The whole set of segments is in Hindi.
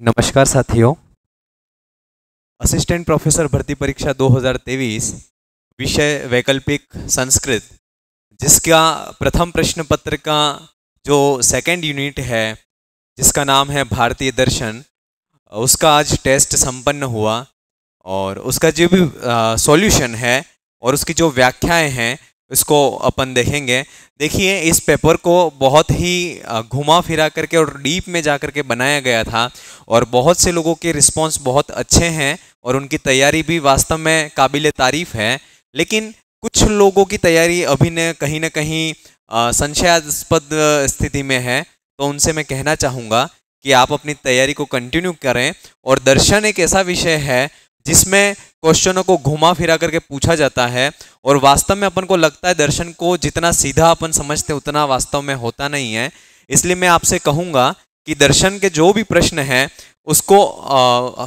नमस्कार साथियों। असिस्टेंट प्रोफेसर भर्ती परीक्षा 2023 विषय वैकल्पिक संस्कृत, जिसका प्रथम प्रश्न पत्र का जो सेकंड यूनिट है जिसका नाम है भारतीय दर्शन, उसका आज टेस्ट संपन्न हुआ और उसका जो भी सॉल्यूशन है और उसकी जो व्याख्याएं हैं इसको अपन देखेंगे। देखिए, इस पेपर को बहुत ही घुमा फिरा करके और डीप में जा करके बनाया गया था और बहुत से लोगों के रिस्पांस बहुत अच्छे हैं और उनकी तैयारी भी वास्तव में काबिले तारीफ है। लेकिन कुछ लोगों की तैयारी अभी कहीं न कहीं संशयास्पद स्थिति में है, तो उनसे मैं कहना चाहूँगा कि आप अपनी तैयारी को कंटिन्यू करें। और दर्शन एक ऐसा विषय है जिसमें क्वेश्चनों को घुमा फिरा करके पूछा जाता है और वास्तव में अपन को लगता है दर्शन को जितना सीधा अपन समझते उतना वास्तव में होता नहीं है। इसलिए मैं आपसे कहूँगा कि दर्शन के जो भी प्रश्न हैं उसको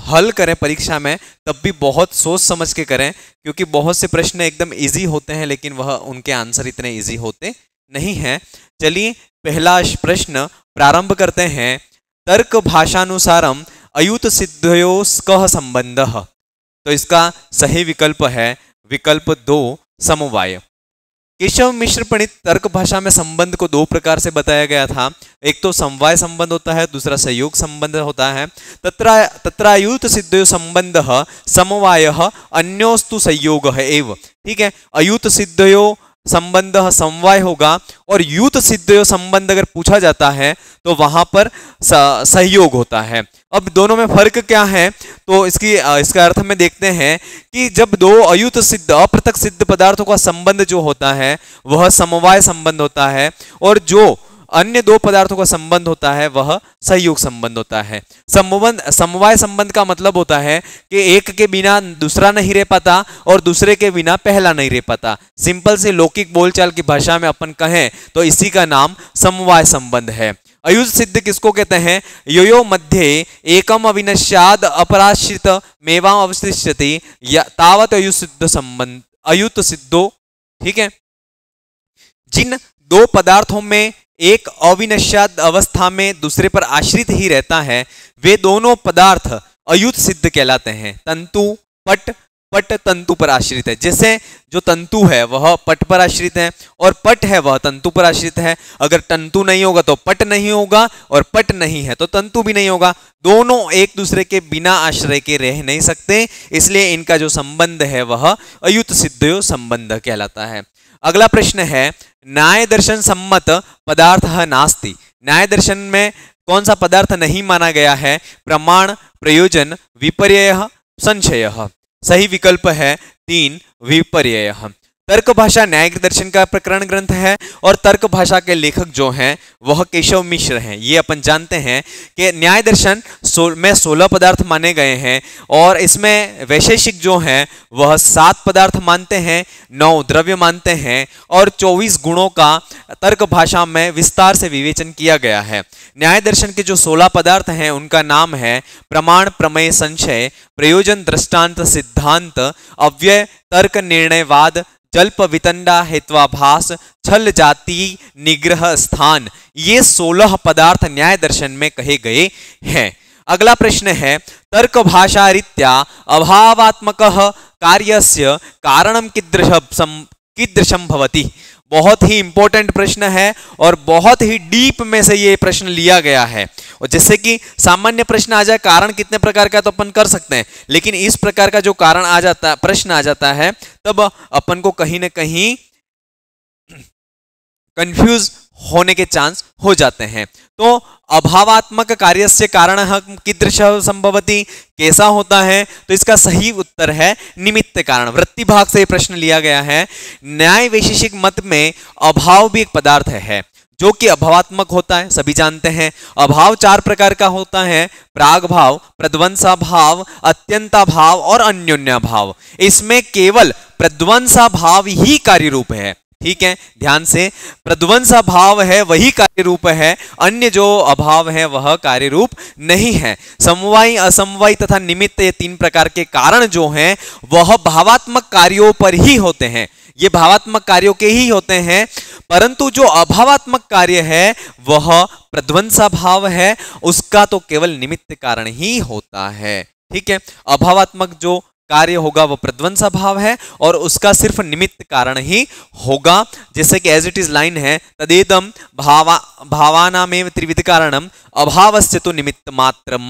हल करें परीक्षा में, तब भी बहुत सोच समझ के करें, क्योंकि बहुत से प्रश्न एकदम इजी होते हैं लेकिन वह उनके आंसर इतने इजी होते नहीं हैं। चलिए पहला प्रश्न प्रारंभ करते हैं। तर्क भाषानुसारम अयुत सिद्धयोस्कः संबंधः। तो इसका सही विकल्प है विकल्प 2, समवाय। केशव मिश्र प्रणीत तर्क भाषा में संबंध को दो प्रकार से बताया गया था। एक तो समवाय संबंध होता है, दूसरा संयोग संबंध होता है। तत्रायुत सिद्धयो संबंधः समवायः अन्योस्तु संयोगः एव। ठीक है, अयुत सिद्धयो संबंध समवाय होगा और युत सिद्धयो संबंध अगर पूछा जाता है तो वहां पर सहयोग होता है। अब दोनों में फर्क क्या है, तो इसका अर्थ में देखते हैं कि जब दो अयुत सिद्ध अपृथक सिद्ध पदार्थों का संबंध जो होता है वह समवाय संबंध होता है और जो अन्य दो पदार्थों का संबंध होता है वह सहयोग संबंध होता है। समवाय संबंध का मतलब होता है कि एक के बिना दूसरा नहीं रह पाता और दूसरे के बिना पहला नहीं रह पाता। सिंपल से लौकिक बोलचाल की भाषा में अपन कहें तो इसी का नाम समवाय संबंध है। अयुत सिद्ध किसको कहते हैं? यो मध्ये एकम अविनश्याद अपराश्रित मेवाम अवशिष्यति तावत अयुत सिद्ध संबंध अयुत सिद्धो। ठीक है, जिन दो पदार्थों में एक अविनश्याद अवस्था में दूसरे पर आश्रित ही रहता है वे दोनों पदार्थ अयुत सिद्ध कहलाते हैं। तंतु पट, पट तंतु पर आश्रित है। जैसे जो तंतु है वह पट पर आश्रित है और पट है वह तंतु पर आश्रित है। अगर तंतु नहीं होगा तो पट नहीं होगा और पट नहीं है तो तंतु भी नहीं होगा। दोनों एक दूसरे के बिना आश्रय के रह नहीं सकते, इसलिए इनका जो संबंध है वह अयुत सिद्धयो संबंध कहलाता है। अगला प्रश्न है, न्याय दर्शन सम्मत पदार्थ नास्ति। न्याय दर्शन में कौन सा पदार्थ नहीं माना गया है? प्रमाण, प्रयोजन, विपर्यय, संशय। सही विकल्प है 3, विपर्यय। तर्क भाषा न्याय दर्शन का प्रकरण ग्रंथ है और तर्क भाषा के लेखक जो हैं वह केशव मिश्र हैं। ये अपन जानते हैं कि न्याय दर्शन में 16 पदार्थ माने गए हैं और इसमें वैशेषिक जो हैं वह 7 पदार्थ मानते हैं, 9 द्रव्य मानते हैं और 24 गुणों का तर्क भाषा में विस्तार से विवेचन किया गया है। न्याय दर्शन के जो 16 पदार्थ हैं उनका नाम है प्रमाण, प्रमेय, संशय, प्रयोजन, दृष्टांत, सिद्धांत, अव्यय, तर्क, निर्णयवाद, जल्प, वितंडा, हेत्वाभास, छल, जाति, निग्रह, स्थान। ये 16 पदार्थ न्याय दर्शन में कहे गए हैं। अगला प्रश्न है, तर्क भाषा रीत्या अभावात्मकः कार्यस्य कारणं कीदृशं भवति। बहुत ही इंपॉर्टेंट प्रश्न है और बहुत ही डीप में से ये प्रश्न लिया गया है। और जैसे कि सामान्य प्रश्न आ जाए कारण कितने प्रकार का तो अपन कर सकते हैं, लेकिन इस प्रकार का जो कारण आ जाता है, प्रश्न आ जाता है, तब अपन को कहीं ना कहीं कंफ्यूज होने के चांस हो जाते हैं। तो अभावात्मक कार्यस्य कारणः कीदृशः संभवति, कैसा होता है? तो इसका सही उत्तर है निमित्त कारण। वृत्ति भाग से प्रश्न लिया गया है। न्याय वैशेषिक मत में अभाव भी एक पदार्थ है जो कि अभावात्मक होता है, सभी जानते हैं। अभाव 4 प्रकार का होता है, प्राग भाव, प्रध्वंसा भाव, अत्यंता भाव और अन्योन्या भाव। इसमें केवल प्रध्वंसा भाव ही कार्य रूप है। ठीक है, ध्यान से, प्रध्वंसा भाव है वही कार्य रूप है, अन्य जो अभाव है वह कार्य रूप नहीं है। समवायी, असमवायी तथा निमित्त, ये 3 प्रकार के कारण जो हैं वह भावात्मक कार्यों पर ही होते हैं। ये भावात्मक कार्यों के ही होते हैं, परंतु जो अभावात्मक कार्य है वह प्रध्वंसा भाव है, उसका तो केवल निमित्त कारण ही होता है। ठीक है, अभावात्मक जो कार्य होगा वो प्रध्वंसा भाव है और उसका सिर्फ निमित्त कारण ही होगा। जैसे कि एज इट इज लाइन है, तदेदम भावानामेव त्रिविध कारणम अभावस्य तो निमित्त मात्रम।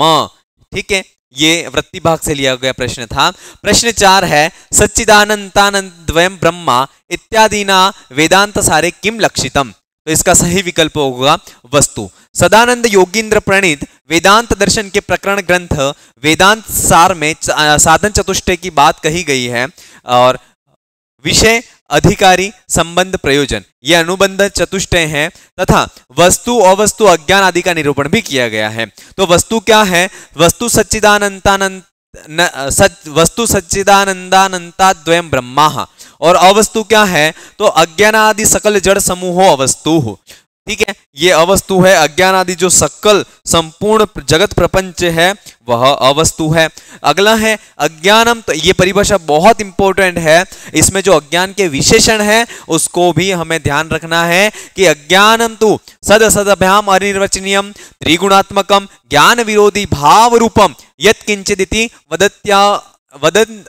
ठीक है, ये वृत्ति भाग से लिया गया प्रश्न था। प्रश्न 4 है, सच्चिदानंतानंदद्वयं ब्रह्मा इत्यादिना वेदांत सारे किम लक्षितम। तो इसका सही विकल्प होगा वस्तु। सदानंद योगींद्र प्रणीत वेदांत दर्शन के प्रकरण ग्रंथ वेदांत सार में साधन चतुष्टय की बात कही गई है और विषय अधिकारी संबंध प्रयोजन ये अनुबंध चतुष्टय है तथा वस्तु अवस्तु अज्ञान आदि का निरूपण भी किया गया है। तो वस्तु क्या है? वस्तु सच्चिदानंदानंताद्वयं ब्रह्मा और अवस्तु क्या है? तो अज्ञान आदि सकल जड़ समूहो अवस्तु। ठीक है, ये अवस्तु है, अज्ञान आदि जो सकल संपूर्ण जगत प्रपंच है वह अवस्तु है। अगला है अज्ञानम, तो ये परिभाषा बहुत इंपॉर्टेंट है, इसमें जो अज्ञान के विशेषण है उसको भी हमें ध्यान रखना है कि अज्ञानम तो सद सदभ्याम अनिर्वचनीयम त्रिगुणात्मकम ज्ञान विरोधी भाव रूपम यत् किंचिदिति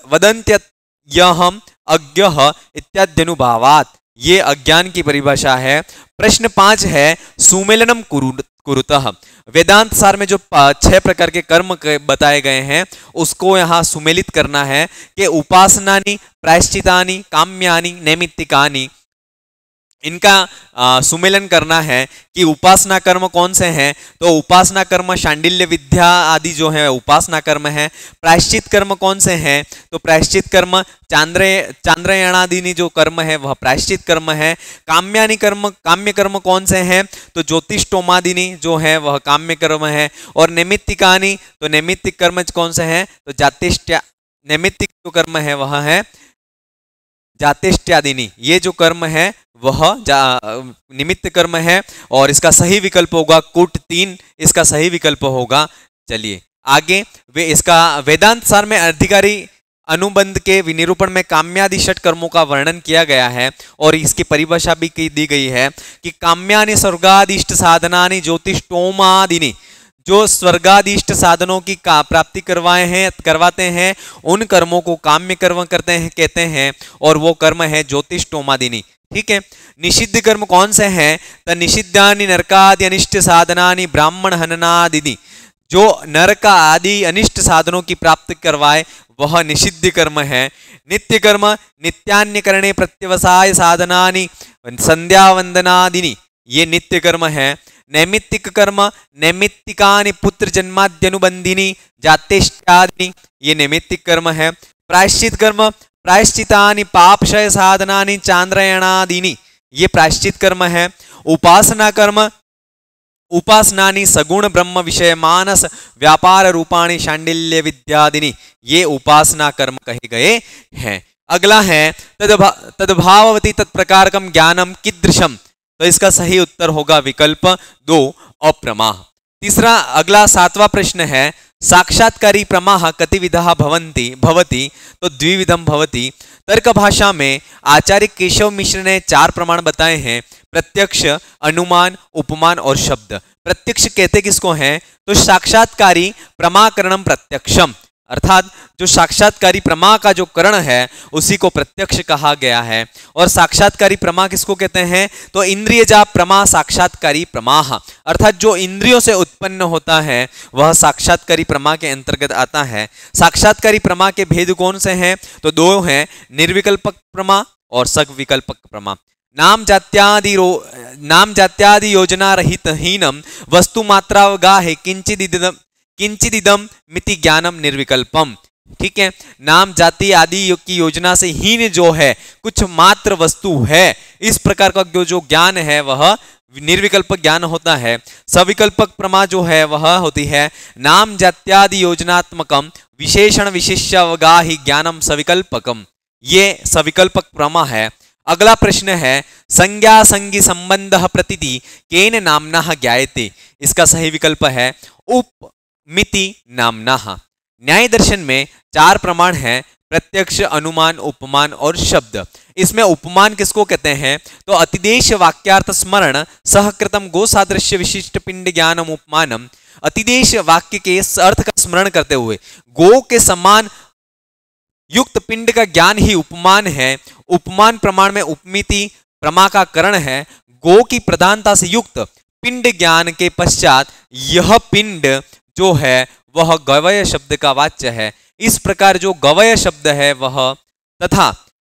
वदन्त्यहम अज्ञः इत्याद्यनुभावात्। ये अज्ञान की परिभाषा है। प्रश्न 5 है, सुमेलनम कुरुतः। वेदांत सार में जो 6 प्रकार के कर्म बताए गए हैं उसको यहाँ सुमेलित करना है कि उपासनानि, प्रायश्चितानि, काम्यानि, नैमित्तिकानि, इनका सुमेलन करना है कि उपासना कर्म कौन से हैं। तो उपासना कर्म शांडिल्य विद्या आदि जो है उपासना कर्म है। प्रायश्चित कर्म कौन से हैं? तो प्रायश्चित कर्म चांद्रयाणादि जो कर्म है वह प्रायश्चित कर्म है। काम्यानि कर्म, काम्य कर्म कौन से हैं? तो ज्योतिषोमादिनी जो है वह काम्य कर्म है। और नैमित्तिकानि, तो नैमित्तिक कर्म कौन से हैं? तो जातिष्ठ्या, नैमित्तिक जो कर्म है वह है जातिष्ठ्यादिनी, ये जो कर्म है वह निमित्त कर्म है और इसका सही विकल्प होगा कुट 3, इसका सही विकल्प होगा। चलिए आगे, वे इसका वेदांत सार में अधिकारी अनुबंध के विनिरूपण में काम्यादि षट कर्मों का वर्णन किया गया है और इसकी परिभाषा भी दी गई है कि काम्यानि स्वर्गादिष्ट साधनानि ज्योतिष्टोमादिनी, जो स्वर्गादिष्ट साधनों की प्राप्ति करवाते हैं उन कर्मों को काम्य कर्म कहते हैं और वो कर्म है ज्योतिष्टोमादिनी। ठीक है, निषिद्ध कर्म कौन से हैं? तो निषिद्धानि नरकादि अनिष्ट साधनानि ब्राह्मण हननादिनी, जो नरक आदि अनिष्ट साधनों की प्राप्ति करवाए वह निषिद्ध कर्म है। नित्य कर्म नित्यान्य करणे प्रत्यवसाय साधनानि संध्यावंदनादिनी, ये नित्य कर्म है। नैमित्तिक कर्म नैमित्तिकानि पुत्र जन्माद्यनुबंधिनी जातेष्टादिनी, ये नैमित्तिक कर्म है। प्रायश्चित कर्म प्रायश्चितानि पापक्षय साधनानि चांद्रयाणादिनी, ये प्रायश्चित कर्म है। उपासना कर्म उपासनानि सगुण ब्रह्म विषय मानस व्यापार रूपाणि शांडिल्य विद्यादिनी, ये उपासना कर्म कहे गए हैं। अगला है तद्भाववती तत्प्रकारकम ज्ञानम कीदृशम, तो इसका सही उत्तर होगा विकल्प 2 अप्रमा। तीसरा अगला 7वां प्रश्न है, साक्षात्कारी प्रमाः कतिविधः भवति, तो द्विविधम भवति। तर्क भाषा में आचार्य केशव मिश्र ने 4 प्रमाण बताए हैं, प्रत्यक्ष, अनुमान, उपमान और शब्द। प्रत्यक्ष कहते किसको हैं? तो साक्षात्कारी प्रमाकरणम प्रत्यक्षम, अर्थात जो साक्षात्कारी प्रमा का जो करण है उसी को प्रत्यक्ष कहा गया है। और साक्षात्कारी प्रमा किसको कहते हैं? तो इंद्रियजा प्रमा साक्षात्कारी प्रमाः, अर्थात जो इंद्रियों से उत्पन्न होता है वह साक्षात्कारी प्रमा के अंतर्गत आता है। साक्षात्कारी प्रमा के भेद कौन से हैं? तो 2 हैं, निर्विकल्पक प्रमा और सविकल्पक प्रमा। नाम जात्यादि योजना रहित हीनम वस्तु मात्रावगाहे किंचिदिदम मिति ज्ञानम निर्विकल्पम। ठीक है, नाम जाति आदि की योजना से हीन जो है, कुछ मात्र वस्तु है, इस प्रकार का जो ज्ञान है वह निर्विकल्प ज्ञान होता है। सविकल्पक प्रमा जो है वह होती है नाम जात्यादि योजनात्मकम विशेषण विशिष्यावगाहि ज्ञानम सविकल्पकम, ये सविकल्पक प्रमा है। अगला प्रश्न है, संज्ञा संगी संबंध प्रतीति केन नामना ज्ञायते, इसका सही विकल्प है उप मिति नामना। न्याय दर्शन में 4 प्रमाण हैं, प्रत्यक्ष, अनुमान, उपमान और शब्द। इसमें उपमान किसको कहते हैं? तो अतिदेश वाक्यार्थ स्मरण सहकृतम गो सादृश्य विशिष्ट पिंड ज्ञानम उपमानम। अतिदेश वाक्य के अर्थ का स्मरण करते हुए गो के समान युक्त पिंड का ज्ञान ही उपमान है। उपमान प्रमाण में उपमिति प्रमा का करण है। गो की प्रधानता से युक्त पिंड ज्ञान के पश्चात यह पिंड जो है वह गवय शब्द का वाच्य है। इस प्रकार जो गवय शब्द है वह तथा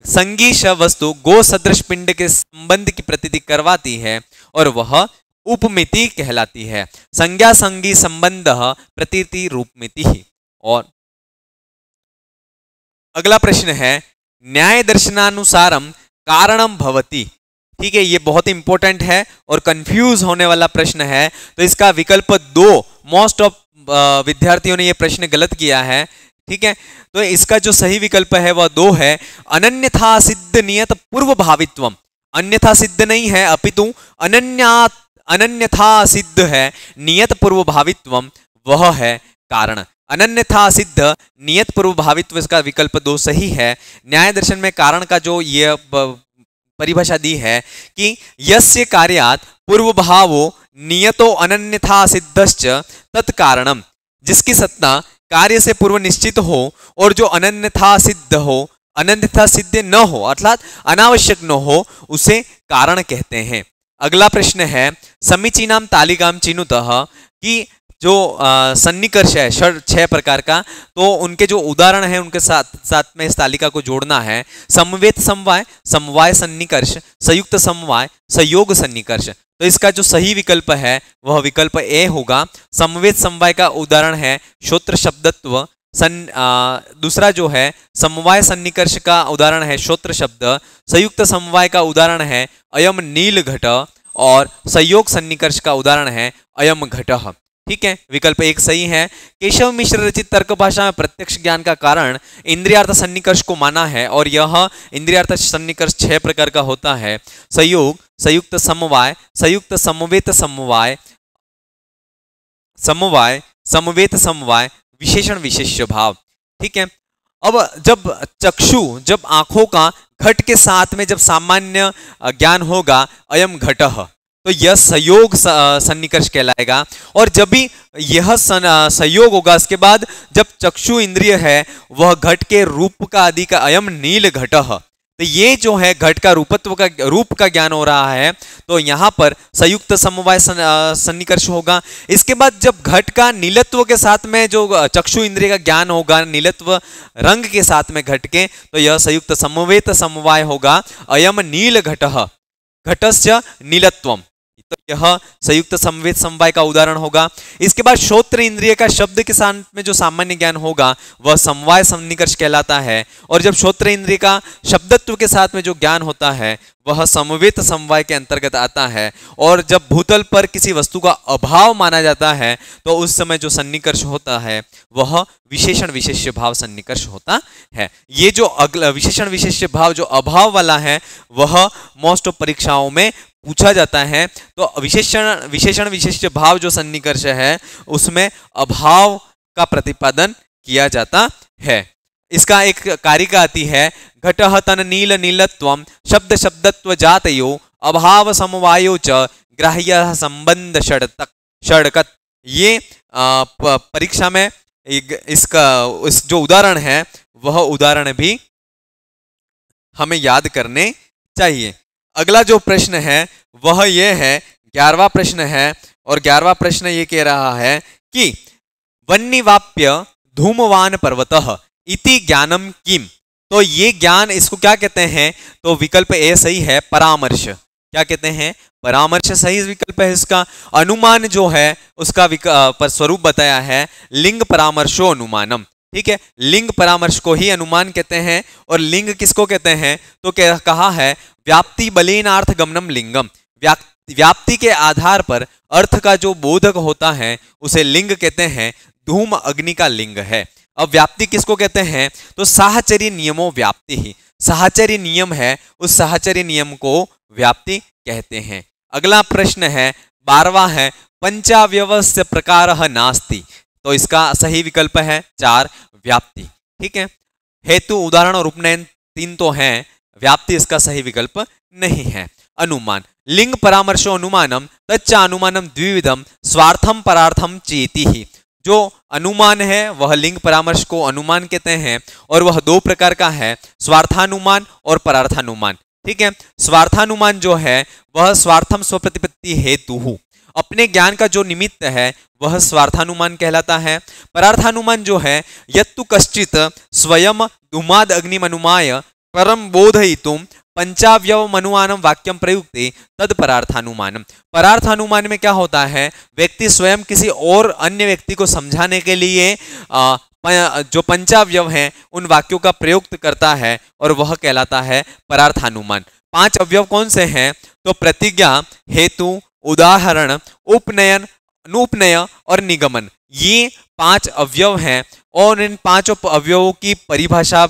संगीश वस्तु गो सदृश पिंड के संबंध की प्रतीति करवाती है और वह उपमिति कहलाती है। संज्ञा संगी संबंध प्रतीति रूपमिति ही। और अगला प्रश्न है न्याय दर्शनानुसारम कारणम भवति। ठीक है, ये बहुत इंपॉर्टेंट है और कंफ्यूज होने वाला प्रश्न है। तो इसका विकल्प 2, मोस्ट ऑफ विद्यार्थियों ने ये प्रश्न गलत किया है। ठीक है, तो इसका जो सही विकल्प है वह 2 है, अनन्यथा सिद्ध नियत पूर्व भावित्वम। अन्यथा सिद्ध नहीं है अपितु अनन्यथा सिद्ध है नियत पूर्व भावित्वम, वह है कारण। अनन्यथा सिद्ध नियत पूर्व भावित्व, इसका विकल्प 2 सही है। न्याय दर्शन में कारण का जो ये परिभाषा दी है कि यस्य कार्यात् पूर्व भावो नियतो अनन्यथा सिद्धश्च तत्कारणम, जिसकी सत्ता कार्य से पूर्व निश्चित हो और जो अनन्यथा सिद्ध हो, अनन्यथा सिद्ध न हो अर्थात अनावश्यक न हो, उसे कारण कहते हैं। अगला प्रश्न है समीचीनाम तालिकाम चिनुतः, कि जो सन्निकर्ष है 6 प्रकार का, तो उनके जो उदाहरण है उनके साथ में इस तालिका को जोड़ना है। समवेत समवाय, समवाय सन्निकर्ष, संयुक्त समवाय, संयोग सन्निकर्ष। तो इसका जो सही विकल्प है वह विकल्प ए होगा। समवेत समवाय का उदाहरण है श्रोत्र शब्दत्व। दूसरा जो है समवाय सन्निकर्ष का उदाहरण है श्रोत्र शब्द। संयुक्त समवाय का उदाहरण है अयम नील घट और संयोग सन्निकर्ष का उदाहरण है अयम घटः। ठीक है, विकल्प 1 सही है। केशव मिश्र रचित तर्क भाषा में प्रत्यक्ष ज्ञान का कारण इंद्रियार्थ सन्निकर्ष को माना है और यह इंद्रियार्थ सन्निकर्ष 6 प्रकार का होता है। संयोग, संयुक्त समवाय, संयुक्त समवेत समवाय, समवाय, समवेत समवाय, विशेषण विशेष्य भाव। ठीक है, अब जब आंखों का घट के साथ में जब सामान्य ज्ञान होगा अयम घटः, तो यह संयोग सन्निकर्ष कहलाएगा। और जब भी यह संयोग होगा उसके बाद जब चक्षु इंद्रिय है वह घट के रूप का आदि का अयम नील घटः, तो ये जो है घट का रूपत्व का रूप का ज्ञान हो रहा है, तो यहाँ पर संयुक्त समवाय सन्निकर्ष होगा। इसके बाद जब घट का नीलत्व के साथ में जो चक्षु इंद्रिय का ज्ञान होगा, नीलत्व रंग के साथ में घट के, तो यह संयुक्त समवेत समवाय होगा अयम नील घटः घटस्य नीलत्वम। तो यह संयुक्त समवेत समवाय का उदाहरण होगा। इसके बाद श्रोत्र इंद्रिय का शब्द के साथ में जो सामान्य ज्ञान होगा वह समवाय सन्निकर्ष कहलाता है। और जब श्रोत्र इंद्रिय का शब्दत्व के साथ में जो ज्ञान होता है वह समवेत समवाय के अंतर्गत आता है। और जब भूतल पर किसी वस्तु का अभाव माना जाता है तो उस समय जो सन्निकर्ष होता है वह विशेषण विशेष्य भाव सन्निकर्ष होता है। ये जो अगला विशेषण विशेष्य भाव जो अभाव वाला है वह मोस्ट ऑफ परीक्षाओं में पूछा जाता है। तो विशेषण विशेष्य भाव जो सन्निकर्ष है उसमें अभाव का प्रतिपादन किया जाता है। इसका एक कारिका आती है, घटः तन नील नीलत्वम शब्द शब्दत्व जातयो अभाव समवायो च ग्राह्य संबंध षडकत। ये परीक्षा में इसका इस जो उदाहरण है वह उदाहरण भी हमें याद करने चाहिए। अगला जो प्रश्न है वह यह है 11वां प्रश्न है, और 11वां प्रश्न ये कह रहा है कि वन्निवाप्य धूमवान पर्वतः इति ज्ञानम किम। तो ये ज्ञान इसको क्या कहते हैं? तो विकल्प ए सही है, परामर्श। क्या कहते हैं? परामर्श सही विकल्प है इसका। अनुमान जो है उसका पर स्वरूप बताया है लिंग परामर्शो अनुमानम। ठीक है, लिंग परामर्श को ही अनुमान कहते हैं। और लिंग किसको कहते हैं? तो कहा है व्याप्ति बलेनार्थ गमनम लिंगम। व्याप्ति के आधार पर अर्थ का जो बोधक होता है उसे लिंग कहते हैं। धूम अग्नि का लिंग है। अब व्याप्ति किसको कहते हैं? तो साहचर्य नियमों व्याप्ति ही, साहचर्य नियम है, उस साहचर्य नियम को व्याप्ति कहते हैं। अगला प्रश्न है 12वां है, पंचाव्यवस्थ प्रकारः नास्ति। तो इसका सही विकल्प है 4 व्याप्ति। ठीक है, हेतु, उदाहरण और उपनयन तीन तो हैं, व्याप्ति इसका सही विकल्प नहीं है। अनुमान, लिंग परामर्शो अनुमानम तच्च अनुमानम द्विविधम स्वार्थम परार्थम चेति ही। जो अनुमान है वह लिंग परामर्श को अनुमान कहते हैं और वह दो प्रकार का है, स्वार्थानुमान और परार्थानुमान। ठीक है, स्वार्थानुमान जो है वह स्वार्थम स्वप्रतिपत्ति हेतु, अपने ज्ञान का जो निमित्त है वह स्वार्थानुमान कहलाता है। परार्थानुमान जो है यत्तु कश्चित स्वयं धूमाद अग्निमनुमाय परम बोधयितुम पंचावयवमनुमानम वाक्यम प्रयुक्ते तद परार्थानुमानम। परार्थानुमान में क्या होता है, व्यक्ति स्वयं किसी और अन्य व्यक्ति को समझाने के लिए जो पंचावयव हैं उन वाक्यों का प्रयुक्त करता है और वह कहलाता है परार्थानुमान। पांच अवयव कौन से हैं, तो प्रतिज्ञा, हेतु, उदाहरण, उपनयन, अनुपनय और निगमन, ये पांच अवयव हैं। और इन पांचों अवयवों की परिभाषा,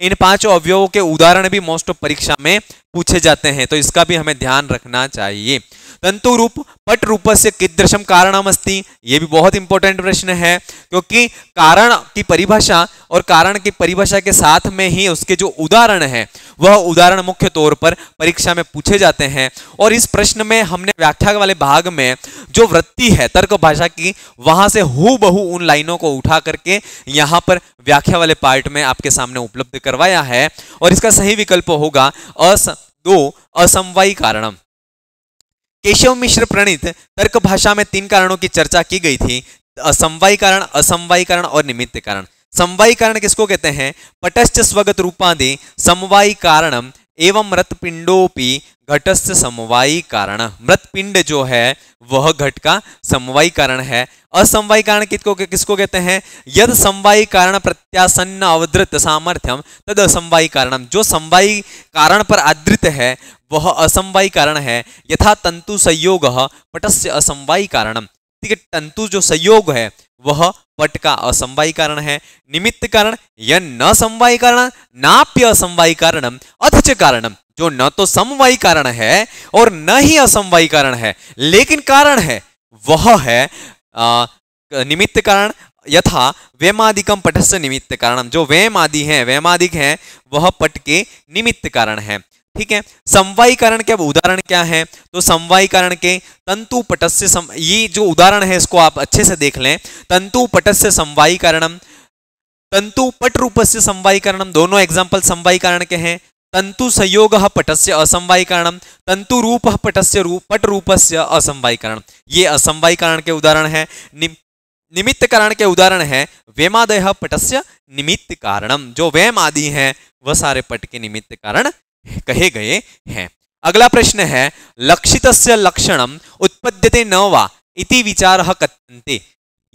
इन पांचों अवयवों के उदाहरण भी मोस्ट ऑफ परीक्षा में पूछे जाते हैं, तो इसका भी हमें ध्यान रखना चाहिए। तंतु रूप पट रूपस्य कीदृशम कारणम अस्ति, ये भी बहुत इंपॉर्टेंट प्रश्न है, क्योंकि कारण की परिभाषा और कारण की परिभाषा के साथ में ही उसके जो उदाहरण है वह उदाहरण मुख्य तौर पर परीक्षा में पूछे जाते हैं। और इस प्रश्न में हमने व्याख्या वाले भाग में जो वृत्ति है तर्क भाषा की, वहां से हूबहू उन लाइनों को उठा करके यहां पर व्याख्या वाले पार्ट में आपके सामने उपलब्ध करवाया है। और इसका सही विकल्प होगा असमवायी कारणम। केशव मिश्र प्रणीत तर्क भाषा में तीन कारणों की चर्चा की गई थी, असमवायी कारण, असमवायी कारण और निमित्त कारण। समवायी कारण किसको कहते हैं, पटश्च स्वगत रूपादि समवायी कारणम एवं मृतपिंडोपि घटस्य समवायी कारण। मृतपिंड जो है वह घट का समवायी कारण है। असमवायी कारण किसको कहते हैं, यद समवायी कारण प्रत्यासन्न अवधृत सामर्थ्यम तद असमवायी कारणम। जो समवायी कारण पर आधृत है वह असमवायी कारण है। यथा तंतु संयोग पटस्य असमवायी कारणम। ठीक है, तंतु जो संयोग है वह पट का असमवायी कारण है। निमित्त कारण, यह न समवायी कारण नाप्य असमवायी कारणम अथच कारणम। जो न तो समवायी कारण है और न ही असमवायी कारण है, लेकिन कारण है वह है निमित्त कारण। यथा वैमादिकम पटस्य निमित्त कारणम। जो वैमादि है, वैमादिक है, वह पट के निमित्त कारण है। ठीक है, समवायी कारण के अब उदाहरण क्या है, तो समवायी कारण के तंतु पटस्य ये जो उदाहरण है इसको आप अच्छे से देख लें। तंतु पटस्य समवायी कारणम, तंतु पट रूपस्य समवायी कारणम, दोनों एग्जांपल समवायी कारण के हैं। तंतु संयोग पटस्य असमवायी कारणम, तंतु रूप पटस्य पट रूपस्य असमवायी कारण, ये असमवायी कारण के उदाहरण है। निमित्त कारण के उदाहरण है वेमादय पटस्य निमित्त कारणम। जो वेम आदि हैं वह सारे पट के निमित्त कारण कहे गए हैं। अगला प्रश्न है लक्षितस्य लक्षणम उत्पद्यते न वा इति विचारः कथ्यन्ते।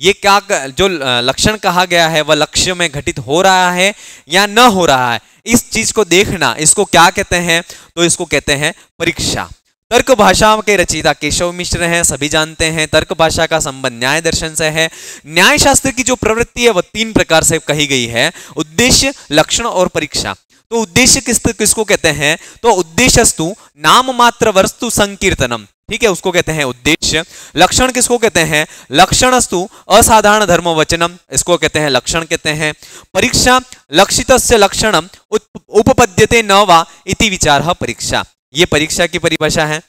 ये क्या जो लक्षण कहा गया है वह लक्ष्य में घटित हो रहा है या न हो रहा है, इस चीज को देखना, इसको क्या कहते हैं, तो इसको कहते हैं परीक्षा। तर्क भाषा के रचयिता केशव मिश्र हैं, सभी जानते हैं। तर्क भाषा का संबंध न्याय दर्शन से है। न्याय शास्त्र की जो प्रवृत्ति है वह तीन प्रकार से कही गई है, उद्देश्य, लक्षण और परीक्षा। तो उद्देश्य किसको कहते हैं, तो उद्देश्यस्तु नाम मात्र वस्तु संकीर्तनम। ठीक है, उसको कहते हैं उद्देश्य। लक्षण किसको कहते हैं, लक्षणस्तु असाधारण धर्म वचनम, इसको कहते हैं लक्षण कहते हैं। परीक्षा, लक्षितस्य लक्षणम उपपद्यते न वा इति विचारः परीक्षा, ये परीक्षा की परिभाषा है।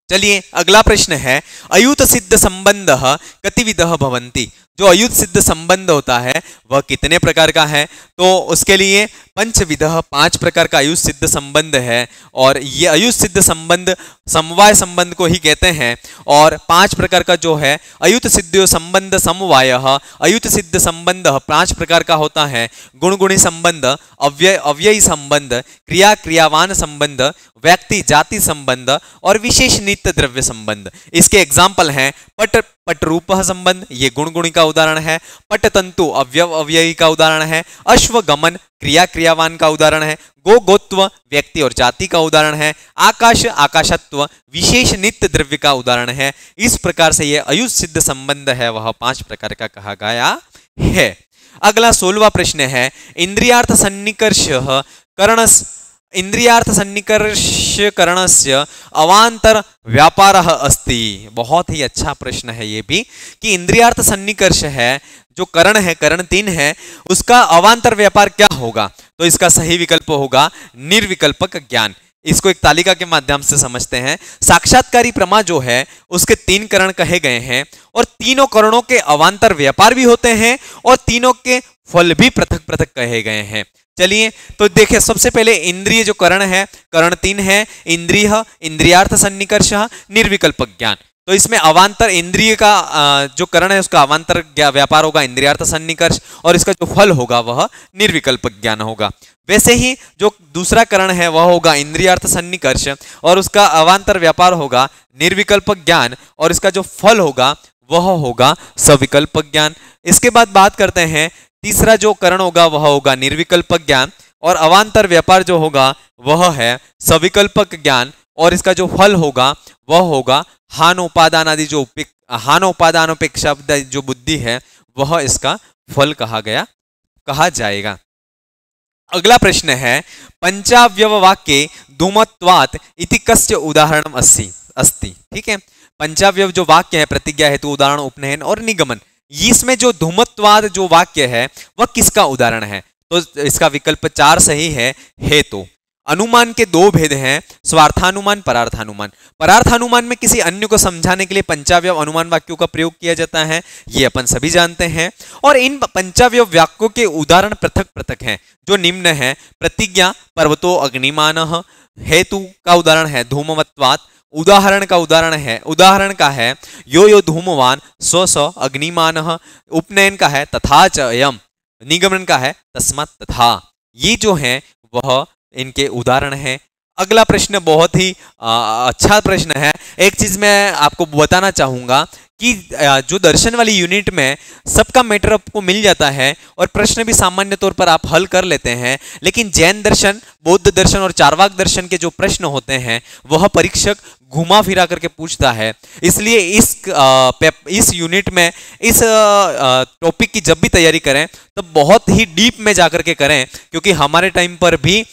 चलिए अगला प्रश्न है अयुत सिद्ध संबंधः कतिविधः भवन्ति। जो अयुत सिद्ध संबंध होता है वह कितने प्रकार का है, तो उसके लिए पंचविधः, पांच प्रकार का अयुत सिद्ध संबंध है। और ये अयुत सिद्ध संबंध समवाय संबंध को ही कहते हैं। और पांच प्रकार का जो है अयुत सिद्ध संबंध समवायः, अयुत सिद्ध संबंध पांच प्रकार का होता है, गुण-गुणी संबंध, अव्ययी संबंध, क्रिया क्रियावान संबंध, व्यक्ति जाति संबंध और विशेष नित्य द्रव्य संबंध। इसके एग्जाम्पल हैं पट रूप संबंध, ये गुण-गुणी का उदाहरण है। पट तंतु अव्ययी का उदाहरण है। अश्व गमन क्रिया क्रियावान का उदाहरण है। गो गोत्व व्यक्ति और जाति का उदाहरण है। आकाश आकाशत्व विशेष नित्य द्रव्य का उदाहरण है। इस प्रकार से यह अयुत सिद्ध संबंध है वह पांच प्रकार का कहा गया है। अगला 16वां प्रश्न है इंद्रियार्थ सन्निकर्ष करणस, इंद्रियार्थ सन्निकर्ष करणस्य अवांतर व्यापारः अस्ति। बहुत ही अच्छा प्रश्न है ये भी, कि इंद्रियार्थ सन्निकर्ष है जो करण है, करण 3 है, उसका अवांतर व्यापार क्या होगा? तो इसका सही विकल्प होगा निर्विकल्पक ज्ञान। इसको एक तालिका के माध्यम से समझते हैं। साक्षात्कारी प्रमा जो है उसके 3 करण कहे गए हैं और तीनों करणों के अवांतर व्यापार भी होते हैं और तीनों के फल भी पृथक पृथक कहे गए हैं। चलिए तो देखिए, सबसे पहले इंद्रिय जो करण है, करण 3 है, इंद्रिय, इंद्रियार्थ सन्निकर्ष, निर्विकल्पक ज्ञान। तो इसमें अवांतर इंद्रिय का जो करण है उसका अवांतर व्यापार होगा इंद्रियार्थ सन्निकर्ष और इसका जो फल होगा वह निर्विकल्पक ज्ञान होगा। वैसे ही जो दूसरा करण है वह होगा इंद्रियार्थ सन्निकर्ष और उसका अवांतर व्यापार होगा निर्विकल्पक ज्ञान और इसका जो फल होगा वह होगा सविकल्पक ज्ञान। इसके बाद बात करते हैं, तीसरा जो करण होगा वह होगा निर्विकल्पक ज्ञान और अवांतर व्यापार जो होगा वह है सविकल्पक ज्ञान और इसका जो फल होगा वह होगा हानोपादान आदि जो हानोपादानोपेक्षा जो बुद्धि है वह इसका फल कहा जाएगा। अगला प्रश्न है, पंचावयव वाक्ये धूमत्वात् इति कस्य उदाहरणम अस्ति। ठीक है, पंचावयव जो वाक्य है, प्रतिज्ञा हेतु, उदाहरण, उपनयन और निगमन, इसमें जो धूमत्वाद जो वाक्य है वह किसका उदाहरण है? तो इसका विकल्प 4 सही है, हेतु। अनुमान के 2 भेद हैं, स्वार्थानुमान, परार्थानुमान। परार्थानुमान में किसी अन्य को समझाने के लिए पंचावयव अनुमान वाक्यों का प्रयोग किया जाता है, ये अपन सभी जानते हैं। और इन पंचावयव वाक्यों के उदाहरण पृथक पृथक हैं जो निम्न है। प्रतिज्ञा पर्वतो अग्निमानः, हेतु का उदाहरण है धूमवत्वात्, उदाहरण का है यो यो धूमवान स्व स्व अग्निमानः, उपनयन का है तथा च अयम्, निगमन का है तस्मात् तथा। ये जो है वह इनके उदाहरण हैं। अगला प्रश्न बहुत ही अच्छा प्रश्न है। एक चीज मैं आपको बताना चाहूंगा कि जो दर्शन वाली यूनिट में सबका मैटर आपको मिल जाता है और प्रश्न भी सामान्य तौर पर आप हल कर लेते हैं, लेकिन जैन दर्शन, बौद्ध दर्शन और चार्वाक दर्शन के जो प्रश्न होते हैं वह परीक्षक घुमा फिरा करके पूछता है। इसलिए इस यूनिट में इस टॉपिक की जब भी तैयारी करें तब बहुत ही डीप में जाकर के करें, क्योंकि हमारे टाइम पर भी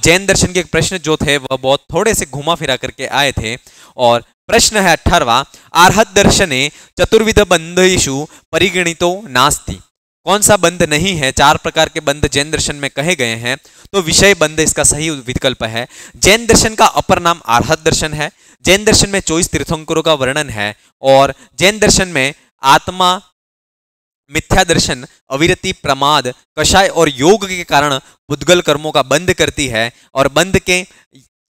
जैन दर्शन के प्रश्न जो थे वह बहुत थोड़े से घुमा फिरा करके आए थे। और प्रश्न है 18वां, आर्हत दर्शने चतुर्विध बंधेषु परिगणितो नास्ति। कौन सा बंध नहीं है? 4 प्रकार के बंध जैन दर्शन में कहे गए हैं, तो विषय बंध इसका सही विकल्प है। जैन दर्शन का अपर नाम आर्हत दर्शन है। जैन दर्शन में 24 तीर्थंकरों का वर्णन है और जैन दर्शन में आत्मा, मिथ्या दर्शन, अविरति, प्रमाद, कषाय और योग के कारण पुद्गल कर्मों का बंध करती है। और बंध के,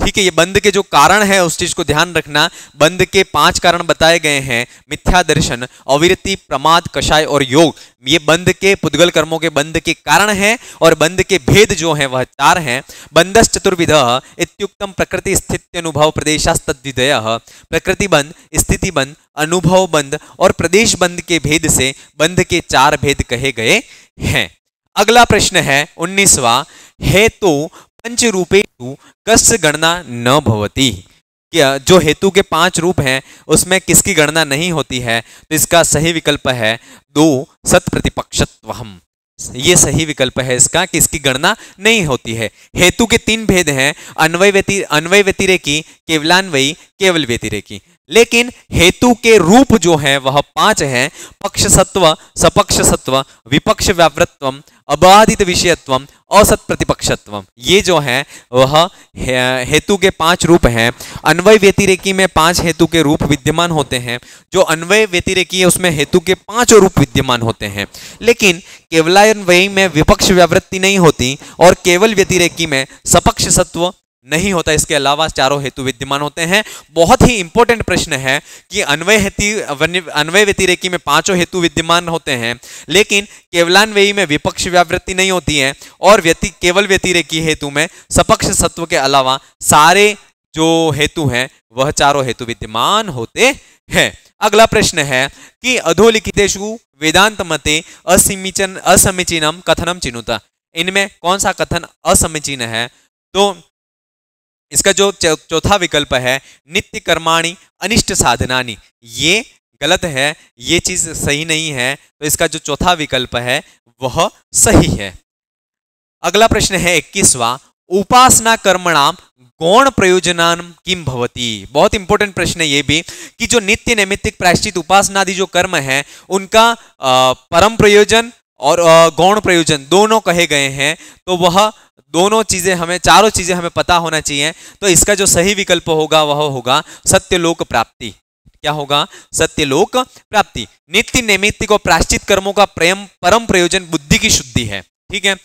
ठीक है, ये बंध के जो कारण है उस चीज को ध्यान रखना। बंध के 5 कारण बताए गए हैं, मिथ्या दर्शन, अविरति, प्रमाद, कषाय और योग। ये बंध के, पुद्गल कर्मों के बंध के कारण हैं और बंध के भेद जो हैं वह 4 हैं। बंधस् चतुर्विधः इत्युक्तम प्रकृति स्थिति अनुभव प्रदेशास्तद्विधयः। प्रकृति बंध, स्थिति बंध, अनुभव बंध और प्रदेश बंध के भेद से बंध के 4 भेद कहे गए हैं। अगला प्रश्न है 19वां, हेतु पंच रूपेषु कस्य गणना न भवति। जो हेतु के 5 रूप हैं उसमें किसकी गणना नहीं होती है? तो इसका सही विकल्प है 2 सत प्रतिपक्षत्वम्। ये सही विकल्प है इसका कि इसकी गणना नहीं होती है। हेतु के 3 भेद हैं, अन्वय व्यतिरेकी, केवलान्वयी, केवल व्यतिरेकी। लेकिन हेतु के रूप जो है वह 5 हैं, पक्ष सत्व, सपक्ष सत्व, विपक्ष व्यावृत्वम, अबाधित विषयत्वम, असत प्रतिपक्षत्वम। ये जो है वह हेतु के 5 रूप हैं। अन्वय व्यतिरेकी में 5 हेतु के रूप विद्यमान होते हैं। जो अन्वय व्यतिरेकी है उसमें हेतु के 5 रूप विद्यमान होते हैं, लेकिन केवलान्वयी में विपक्ष व्यावृत्ति नहीं होती और केवल व्यतिरेकी में सपक्ष सत्व नहीं होता। इसके अलावा 4 हेतु विद्यमान होते हैं। बहुत ही इंपॉर्टेंट प्रश्न है कि अन्वय व्यतिरेकी में 5 हेतु विद्यमान होते हैं, लेकिन केवलान्वयी में विपक्ष व्यावृत्ति नहीं होती है और केवल व्यतिरेकी हेतु में सपक्ष सत्व के अलावा सारे जो हेतु हैं वह 4 हेतु विद्यमान होते हैं। अगला प्रश्न है कि अधोलिखितेषु वेदांत मते असमीचीनम कथनम चिनुत। इनमें कौन सा कथन असमीचीन है? तो इसका जो चौथा विकल्प है नित्य कर्माणि अनिष्ट साधनानि, ये गलत है, ये चीज सही नहीं है। तो इसका जो चौथा विकल्प है वह सही है। अगला प्रश्न है 21वां, उपासना कर्मणाम गौण प्रयोजनान किम भवति। बहुत इंपॉर्टेंट प्रश्न है ये भी कि जो नित्य नैमित्तिक प्रायश्चित उपासना आदि जो कर्म है उनका परम प्रयोजन और गौण प्रयोजन दोनों कहे गए हैं, तो वह दोनों चीजें हमें, चारों चीजें हमें पता होना चाहिए। तो इसका जो सही विकल्प होगा वह होगा सत्यलोक प्राप्ति। क्या होगा? सत्यलोक प्राप्ति। नित्य नैमित्तिक और प्रायश्चित कर्मों का परम प्रयोजन बुद्धि की शुद्धि है। ठीक है,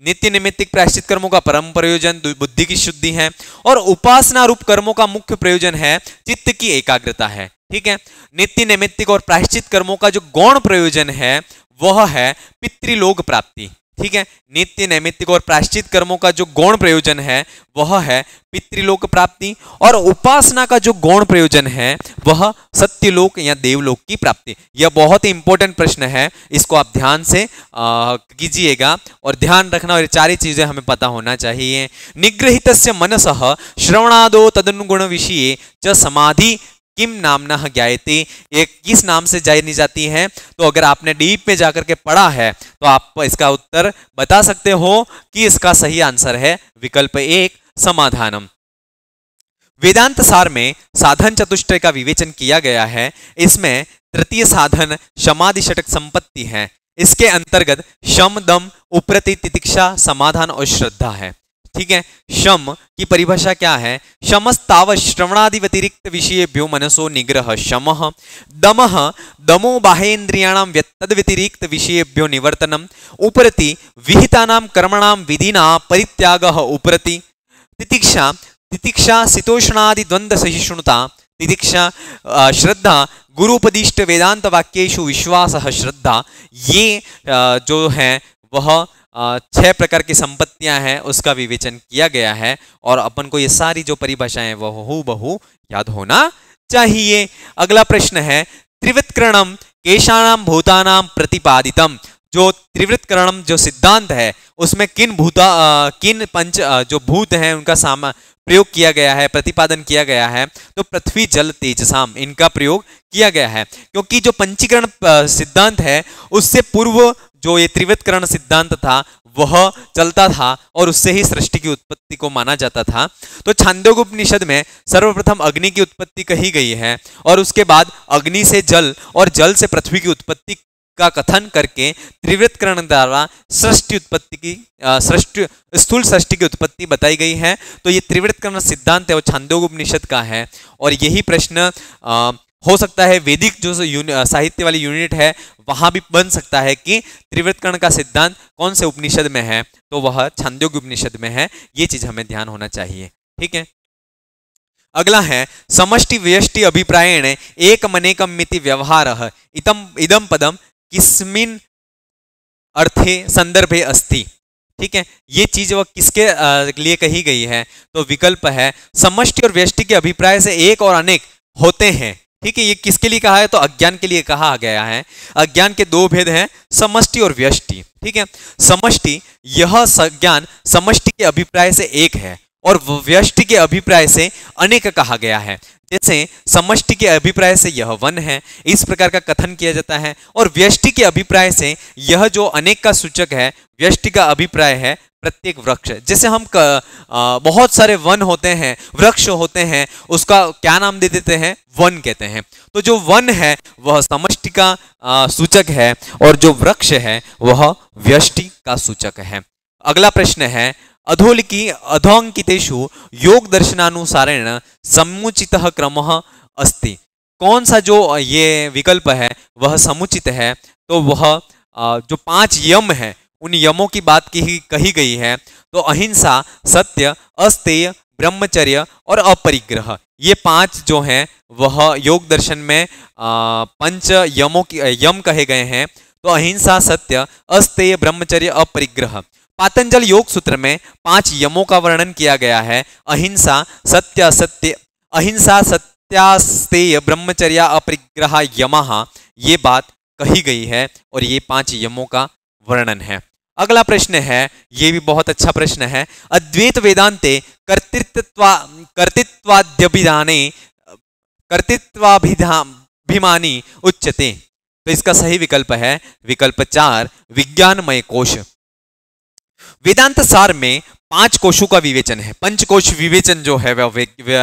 नित्य नैमित्तिक प्रायश्चित कर्मों का परम प्रयोजन बुद्धि की शुद्धि है और उपासना रूप कर्मों का मुख्य प्रयोजन है चित्त की एकाग्रता है। ठीक है, नित्य नैमित्तिक और प्रायश्चित कर्मों का जो गौण प्रयोजन है वह है पितृलोक प्राप्ति। ठीक है, नित्य नैमित्तिक और प्रायश्चित कर्मों का जो गौण प्रयोजन है वह है पितृलोक प्राप्ति और उपासना का जो गौण प्रयोजन है वह सत्यलोक या देवलोक की प्राप्ति। यह बहुत ही इंपॉर्टेंट प्रश्न है, इसको आप ध्यान से कीजिएगा और ध्यान रखना, और ये सारी चीजें हमें पता होना चाहिए। निगृहीतस्य मनसः श्रवणादो तदनुगुण विषये च समाधि किम नामना ज्ञायते, ये किस नाम से जानी जाती है? तो अगर आपने डीप में जाकर के पढ़ा है तो आप इसका उत्तर बता सकते हो कि इसका सही आंसर है विकल्प 1 समाधानम। वेदांत सार में साधन चतुष्टय का विवेचन किया गया है। इसमें तृतीय साधन शमादि षटक संपत्ति है। इसके अंतर्गत शम, दम, उपरति, तितिक्षा, समाधान और श्रद्धा है। ठीक है, शम की परिभाषा क्या है? शमस्ताव श्रवणादि व्यतिरिक्त विषयेभ्यो मनसो निग्रह शमः। दमः दमो बाह्येन्द्रियाणां तद व्यतिरिक्त विषयेभ्यो निवर्तनम्। उपरति विहितानां कर्मणां विधिना परित्यागः उपरति। तितिक्षा तितिक्षा शीतोष्णादि द्वंद्व सहिष्णुता। तितिक्षा श्रद्धा गुरुपदिष्ट वेदांत वाक्येषु विश्वासः श्रद्धा। ये जो है वह 6 प्रकार की संपत्तियां हैं उसका विवेचन किया गया है और अपन को ये सारी जो परिभाषाएं वह हूबहू याद होना चाहिए। अगला प्रश्न है त्रिवृत्करणम केशानाम भूतानाम प्रतिपादितम। जो त्रिवृत्करणम जो सिद्धांत है उसमें किन पंच जो भूत हैं उनका प्रयोग किया गया है, प्रतिपादन किया गया है? तो पृथ्वी जल तेजसाम इनका प्रयोग किया गया है, क्योंकि जो पंचीकरण सिद्धांत है उससे पूर्व जो ये त्रिवृत्करण सिद्धांत था वह चलता था और उससे ही सृष्टि की उत्पत्ति को माना जाता था। तो छांदोग्योपनिषद में सर्वप्रथम अग्नि की उत्पत्ति कही गई है और उसके बाद अग्नि से जल और जल से पृथ्वी की उत्पत्ति का कथन करके त्रिवृत्करण द्वारा स्थूल सृष्टि की उत्पत्ति बताई गई है। तो ये त्रिवृत्करण सिद्धांत है वो छांदोग्योपनिषद का है और यही प्रश्न हो सकता है वैदिक जो साहित्य वाली यूनिट है वहां भी बन सकता है कि त्रिवृत्करण का सिद्धांत कौन से उपनिषद में है, तो वह छांदोग्योपनिषद में है। ये चीज हमें ध्यान होना चाहिए। ठीक है, अगला है समष्टि व्यष्टि अभिप्रायेण एकमनेकम मिति व्यवहारः इदम पदम किस्मिन अर्थे संदर्भे अस्ति। ठीक है, ये चीज वह किसके लिए कही गई है? तो विकल्प है समष्टि और व्यष्टि के अभिप्राय से एक और अनेक होते हैं। ठीक है, ये किसके लिए कहा है? तो अज्ञान के लिए कहा गया है। अज्ञान के 2 भेद हैं, समष्टि और व्यष्टि। ठीक है, समष्टि यह ज्ञान समष्टि के अभिप्राय से एक है और व्यष्टि के अभिप्राय से अनेक कहा गया है। जैसे समष्टि के अभिप्राय से यह वन है, इस प्रकार का कथन किया जाता है, और व्यष्टि के अभिप्राय से यह जो अनेक का सूचक है, व्यष्टि का अभिप्राय है प्रत्येक वृक्ष। जैसे हम बहुत सारे वन होते हैं, वृक्ष होते हैं, उसका क्या नाम दे देते हैं? वन कहते हैं। तो जो वन है वह समष्टि का सूचक है और जो वृक्ष है वह व्यष्टि का सूचक है। अगला प्रश्न है अधोलिखि अधोंकितेषु योग दर्शनानुसारेण समुचितः क्रमः अस्ति। कौन सा जो ये विकल्प है वह समुचित है? तो वह जो 5 यम है उन यमों की बात कही गई है। तो अहिंसा, सत्य, अस्तेय, ब्रह्मचर्य और अपरिग्रह, ये 5 जो हैं वह योग दर्शन में पंच यमों की यम कहे गए हैं। तो अहिंसा, सत्य, अस्तेय, ब्रह्मचर्य, अपरिग्रह। पातंजल योग सूत्र में 5 यमों का वर्णन किया गया है। अहिंसा, सत्यास्तेय, ब्रह्मचर्य, अपरिग्रह, यमः, ये बात कही गई है और ये 5 यमों का वर्णन है। अगला प्रश्न है, ये भी बहुत अच्छा प्रश्न है, अद्वैत वेदांते कर्तृत्वाभिमानी उच्यते। तो इसका सही विकल्प है विकल्प 4 विज्ञानमय कोश। वेदांत सार में 5 कोशों का विवेचन है। पंचकोश विवेचन जो है वह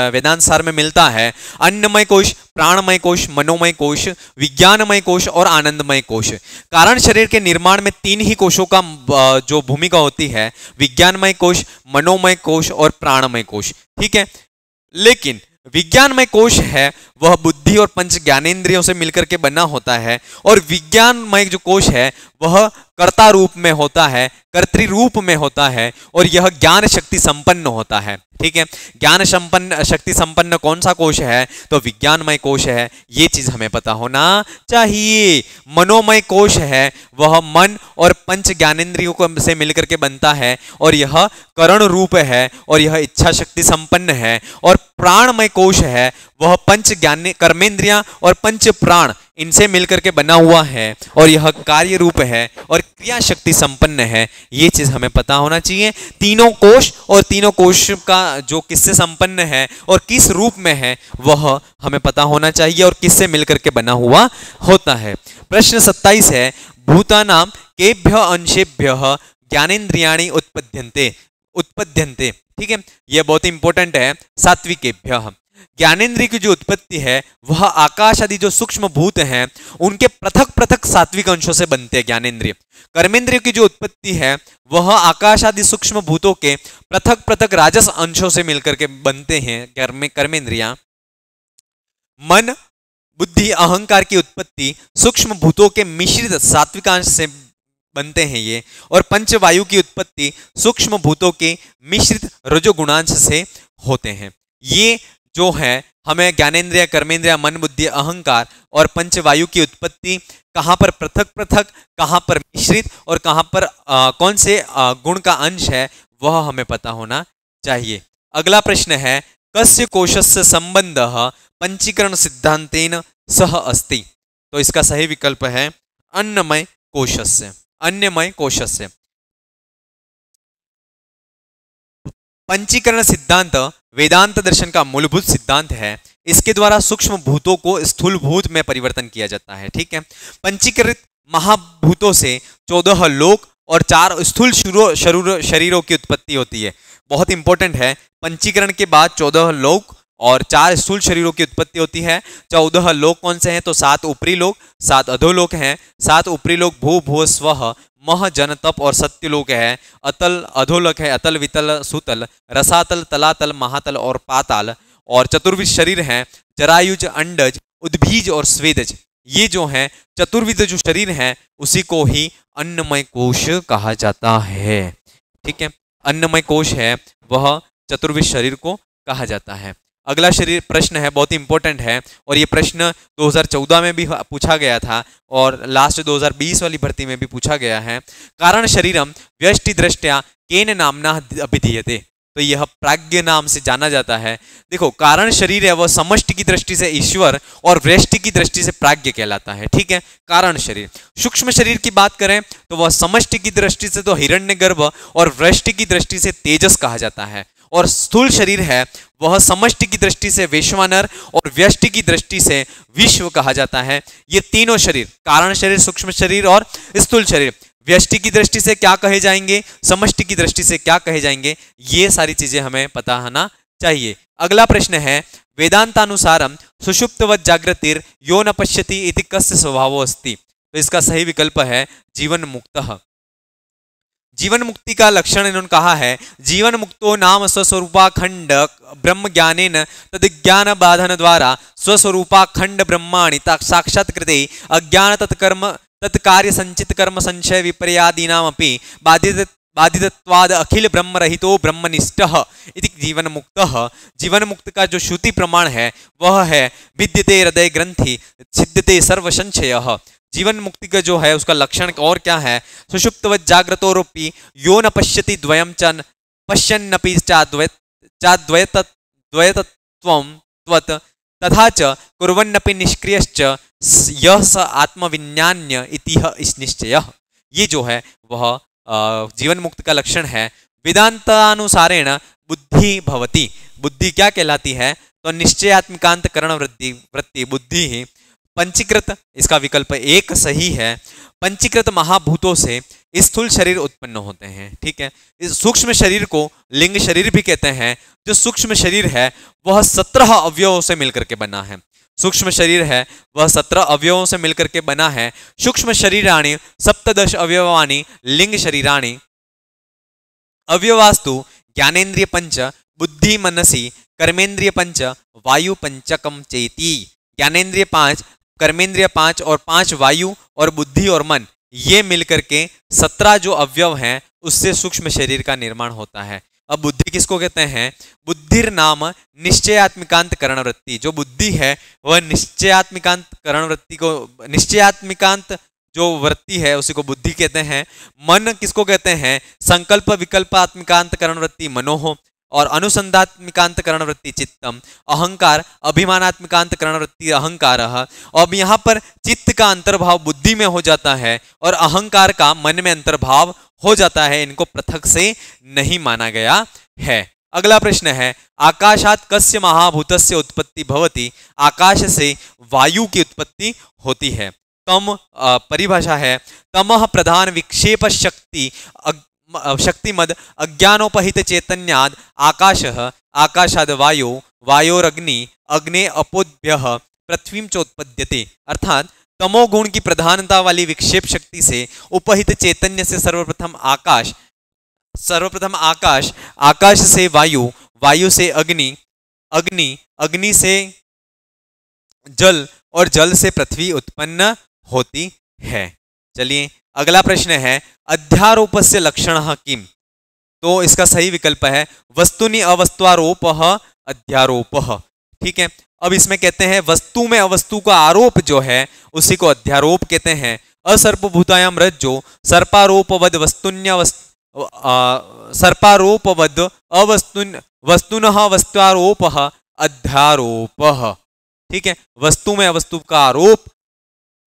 वेदांत सार में मिलता है। अन्नमय कोश, प्राणमय कोश, मनोमय कोश, विज्ञानमय कोश और आनंदमय कोश। कारण शरीर के निर्माण में 3 ही कोशों का जो भूमिका होती है, विज्ञानमय कोश, मनोमय कोश और प्राणमय कोश। ठीक है, लेकिन विज्ञानमय कोश है वह बुद्धि और पंच ज्ञानेंद्रियों से मिलकर के बना होता है, और विज्ञानमय जो कोश है वह कर्ता रूप में होता है, कर्तृ रूप में होता है, और यह ज्ञान शक्ति संपन्न होता है। ठीक है, ज्ञान संपन्न शक्ति संपन्न कौन सा कोश है, तो विज्ञानमय कोश है। ये चीज हमें पता होना चाहिए। मनोमय कोश है वह मन और पंच ज्ञानेंद्रियों से मिलकर के बनता है, और यह करण रूप है, और यह इच्छा शक्ति संपन्न है। और प्राणमय कोश है वह पंच ज्ञान कर्मेंद्रियां और पंच प्राण इनसे मिलकर के बना हुआ है, और यह कार्य रूप है और क्रिया शक्ति संपन्न है। ये चीज हमें पता होना चाहिए। तीनों कोश और तीनों कोश का जो किससे संपन्न है और किस रूप में है वह हमें पता होना चाहिए, और किससे मिलकर के बना हुआ होता है। प्रश्न 27 है, भूतानाम केभ्य अंशेभ्य ज्ञानेन्द्रियाणि उत्पद्यन्ते। ठीक है, यह बहुत इंपॉर्टेंट है। सात्विकेभ्य, ज्ञानेन्द्रिय की जो उत्पत्ति है वह आकाश आदि जो सूक्ष्म भूत हैं उनके पृथक पृथक सात्विक अंशों से बनते हैं ज्ञानेन्द्रिय। कर्मेंद्रिय की जो उत्पत्ति है वह आकाश आदि सूक्ष्म भूतों के पृथक पृथक राजस अंशों से मिलकर के बनते हैं कर्मेंद्रियां। मन, बुद्धि, अहंकार की उत्पत्ति सूक्ष्म भूतों के मिश्रित सात्विकांश से बनते हैं ये, और पंचवायु की उत्पत्ति सूक्ष्म भूतों के मिश्रित रजोगुणांश से होते हैं। ये जो है हमें ज्ञानेन्द्रिय, कर्मेंद्रिय, मन, बुद्धि, अहंकार और पंचवायु की उत्पत्ति कहाँ पर पृथक पृथक, कहाँ पर मिश्रित और कहाँ पर कौन से गुण का अंश है वह हमें पता होना चाहिए। अगला प्रश्न है, कस्य कोशस्य संबंधः पंचीकरण सिद्धांतेन सह अस्ति। तो इसका सही विकल्प है अन्नमय कोशस्य। अन्नमय कोशस्य। पंचीकरण सिद्धांत वेदांत दर्शन का मूलभूत सिद्धांत है। इसके द्वारा सूक्ष्म भूतों को स्थूल भूत में परिवर्तन किया जाता है। ठीक है, पंचीकृत महाभूतों से 14 लोक और 4 स्थूल शरीरों की उत्पत्ति होती है। बहुत इंपॉर्टेंट है, पंचीकरण के बाद 14 लोक और 4 स्थूल शरीरों की उत्पत्ति होती है। 14 लोक कौन से हैं, तो 7 ऊपरी लोक, 7 अधोलोक हैं। 7 ऊपरी लोक भू, भुव, स्वः, मह, जन, तप और सत्यलोक है। अतल अधोलोक है अतल, वितल, सुतल, रसातल, तलातल, महातल और पाताल। और चतुर्विध शरीर हैं, जरायुज, अंडज, उद्भीज और स्वेदज। ये जो हैं चतुर्विध जो शरीर हैं उसी को ही अन्नमय कोश कहा जाता है। ठीक है, अन्नमय कोश है वह चतुर्विध शरीर को कहा जाता है। अगला शरीर प्रश्न है, बहुत इंपॉर्टेंट है, और ये प्रश्न 2014 में भी पूछा गया था और लास्ट 2020 वाली भर्ती में भी पूछा गया है। कारण शरीरम व्यष्टि दृष्टया केन नामना अभिधीयते। तो यह प्राज्ञ नाम से जाना जाता है। देखो, कारण शरीर है वह समष्टि की दृष्टि से ईश्वर और व्यष्टि की दृष्टि से प्राज्ञ कहलाता है। ठीक है, कारण शरीर। सूक्ष्म शरीर की बात करें तो वह समष्टि की दृष्टि से तो हिरण्यगर्भ और व्यष्टि की दृष्टि से तेजस कहा जाता है, और स्थूल शरीर है वह समष्टि की दृष्टि से वैश्वानर और व्यष्टि की दृष्टि से विश्व कहा जाता है। ये तीनों शरीर, कारण शरीर, सूक्ष्म शरीर और स्थूल शरीर, व्यष्टि की दृष्टि से क्या कहे जाएंगे, समष्टि की दृष्टि से क्या कहे जाएंगे, ये सारी चीजें हमें पता होना चाहिए। अगला प्रश्न है, वेदांतानुसारम सुषुप्तवत् जागृतिर् यो न पश्यति इति कस्य स्वभावो अस्ति। तो इसका सही विकल्प है जीवन मुक्तः। जीवन मुक्ति का लक्षण इन्होंने कहा है, जीवन मुक्तो नाम स्वस्वरूपाखंड ब्रह्म ज्ञानेन तद्ज्ञान बाधन द्वारा स्वस्वरूपाखंड ब्रह्माणि साक्षात्कृते अज्ञान तत्कर्म तत्कार्य संचित कर्म संशय विपर्यादीनामपि बाधितत्वाद अखिल ब्रह्म रहितो ब्रह्मनिष्ठः इति जीवन मुक्तः। जीवन मुक्त का जो श्रुति प्रमाण है वह है विद्यते हृदय ग्रंथि छिद्यते सर्व संशयः। जीवन मुक्ति का जो है उसका लक्षण और क्या है, सुषुप्तवत् जाग्रतोरोपि यो न पश्यति द्वयं च पश्यन्नपि चाद्वैतत्वं त्वत् तथा च कुर्वन्नपि निष्क्रियश्च यह स आत्मविज्ञान्य इतिह निश्चयः। ये जो है वह जीवन मुक्त का लक्षण है। वेदांतानुसारेण बुद्धि भवति। बुद्धि क्या कहलाती है, तो निश्चयात्मिकांत करण वृत्ति बुद्धि ही। पंचीकृत, इसका विकल्प 1 सही है। पंचीकृत महाभूतों से स्थूल शरीर उत्पन्न होते हैं। ठीक है, इस सूक्ष्म शरीर को लिंग शरीर भी कहते हैं। जो सूक्ष्म शरीर है वह 17 अवयवों से मिलकर के बना है। सूक्ष्म शरीर है वह 17 अवयवों से मिलकर के बना है। सूक्ष्म शरीराणि सप्तदश अवयवानि लिंग शरीराणि अवयवास्तु ज्ञानेन्द्रिय पंच बुद्धि मनसी कर्मेंद्रिय पंच वायु पंचकम चेती। ज्ञानेन्द्रिय 5, कर्मेंद्रिय 5 और 5 वायु और बुद्धि और मन, ये मिलकर के 17 जो अवयव हैं उससे सूक्ष्म शरीर का निर्माण होता है। अब बुद्धि किसको कहते हैं? बुद्धिर नाम निश्चयात्मिकांत करण वृत्ति। जो बुद्धि है वह निश्चयात्मिकांत करण वृत्ति को, निश्चयात्मिकांत जो वृत्ति है उसी को बुद्धि कहते हैं। मन किसको कहते हैं? संकल्प विकल्पात्मिकांत करण वृत्ति मनोह, और अनुसंधात्मिकांत करण वृत्ति चित्तम। अहंकार अभिमानात्मिकांत करण वृत्ति अहंकार। अब यहाँ पर चित्त का अंतर्भाव बुद्धि में हो जाता है और अहंकार का मन में अंतर्भाव हो जाता है। इनको पृथक से नहीं माना गया है। अगला प्रश्न है, आकाशात कस्य महाभूतस्य उत्पत्ति भवति। आकाश से वायु की उत्पत्ति होती है। तम परिभाषा है, तमः प्रधान विक्षेप शक्ति शक्तिमद अज्ञानोपहित चैतन्याद आकाशः, आकाशाद वायो, वायोरग्नि, अग्ने अपोद्भ्यः पृथ्वीं चोत्पद्यते। अर्थात तमोगुण की प्रधानता वाली विक्षेप शक्ति से उपहित चैतन्य से सर्वप्रथम आकाश, आकाश से वायु, वायु से अग्नि, अग्नि से जल और जल से पृथ्वी उत्पन्न होती है। चलिए अगला प्रश्न है, अध्यारोपस्य लक्षणः किम। तो इसका सही विकल्प है वस्तुनि अवस्त्वारोपः अध्यारोपः। ठीक है, अब इसमें कहते हैं वस्तु में अवस्तु का आरोप जो है उसी को अध्यारोप कहते हैं। असर्पभूतायाम रज्जो सर्पारोपवद सर्पारोपवद वस्तुनः वस्त्वारोपः अध्यारोपः। ठीक है, वस्तु में अवस्तु का आरोप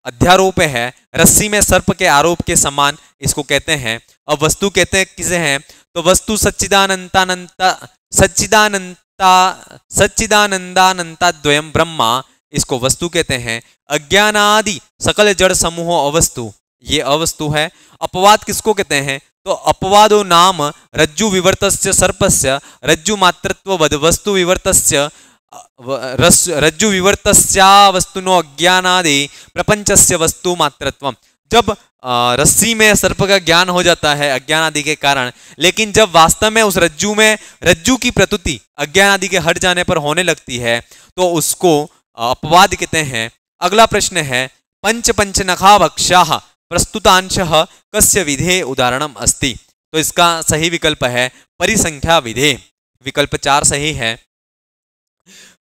अध्यारोप है। रस्सी में सर्प के आरोप के समान इसको कहते हैं। अब वस्तु कहते हैं किसे हैं? तो वस्तु सच्चिदानंदानंता द्वयम ब्रह्मा, इसको वस्तु कहते हैं। अज्ञानादि सकल जड़ समूह अवस्तु, ये अवस्तु है। अपवाद किसको कहते हैं? तो अपवादो नाम रज्जु विवर्तस्य सर्पस्य रज्जु मात्रत्ववद वस्तु विवर्तस्य रज्जु विवर्तस्या वस्तुनो अज्ञानादि प्रपंचस्य वस्तु मात्रत्वम। जब रस्सी में सर्प का ज्ञान हो जाता है अज्ञान आदि के कारण, लेकिन जब वास्तव में उस रज्जु में रज्जु की प्रतीति अज्ञान आदि के हट जाने पर होने लगती है तो उसको अपवाद कहते हैं। अगला प्रश्न है, पंच नखा भक्षाः प्रस्तुतांशः कस्य विधे उदाहरणम अस्ति। तो इसका सही विकल्प है परिसंख्या विधे। विकल्प 4 सही है।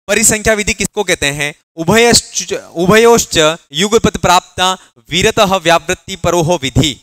परिसंख्या विधि किसको कहते हैं? उभयोश्च युगपत प्राप्ता वीरतः व्यावृत्ति परोह विधि,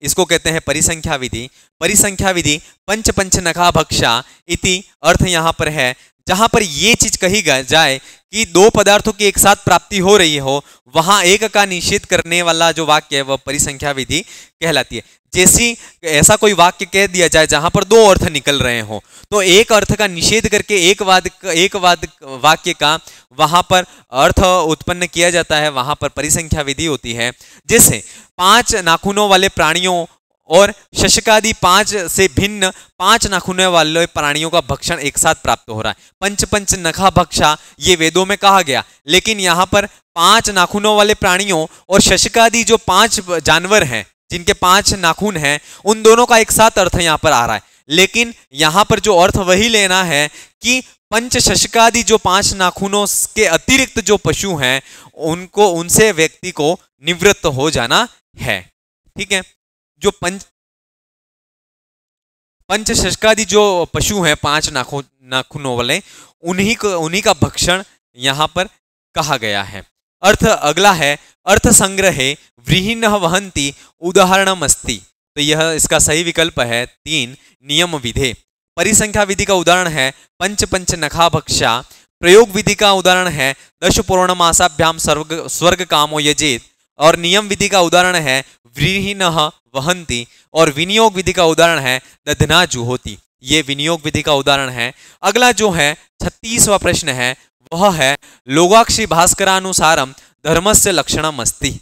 इसको कहते हैं परिसंख्या विधि। परिसंख्या विधि पंच नखा भक्षा इति अर्थ यहाँ पर है जहां पर ये चीज कही जाए कि 2 पदार्थों की एक साथ प्राप्ति हो रही हो, वहां एक का निषेध करने वाला जो वाक्य है वह परिसंख्या विधि कहलाती है। जैसी ऐसा कोई वाक्य कह दिया जाए जहां पर 2 अर्थ निकल रहे हो, तो एक अर्थ का निषेध करके एक वाक्य का वहां पर अर्थ उत्पन्न किया जाता है, वहां पर परिसंख्या विधि होती है। जैसे 5 नाखूनों वाले प्राणियों और शशकादि 5 से भिन्न 5 नाखूनों वाले प्राणियों का भक्षण एक साथ प्राप्त हो रहा है। पंच नखा भक्षा ये वेदों में कहा गया, लेकिन यहाँ पर 5 नाखूनों वाले प्राणियों और शशकादि जो 5 जानवर हैं जिनके 5 नाखून हैं, उन दोनों का एक साथ अर्थ यहाँ पर आ रहा है। लेकिन यहाँ पर जो अर्थ वही लेना है कि पंच शशकादि जो 5 नाखूनों के अतिरिक्त जो पशु हैं उनको, उनसे व्यक्ति को निवृत्त हो जाना है। ठीक है, जो पंच शशकादि जो पशु हैं 5 नाखूनों वाले, उन्हीं का भक्षण यहाँ पर कहा गया है। अर्थ अगला है, अर्थ संग्रहे व्रीहिणः वहन्ति उदाहरणम अस्ति। तो यह इसका सही विकल्प है 3 नियम विधे। परिसंख्या विधि का उदाहरण है पंच नखा भक्षा। प्रयोग विधि का उदाहरण है 10 पौर्णमासाभ्याम स्वर्ग कामो यजेत। और नियम विधि का उदाहरण है व्रीहिणः वहन्ति। और विनियोग विधि का उदाहरण है दधना जुहोति। ये विनियोग विधि का उदाहरण है। अगला जो है 36वां प्रश्न है वह है लोगाक्षी भास्करानुसारम धर्मस्य लक्षणम अस्ति।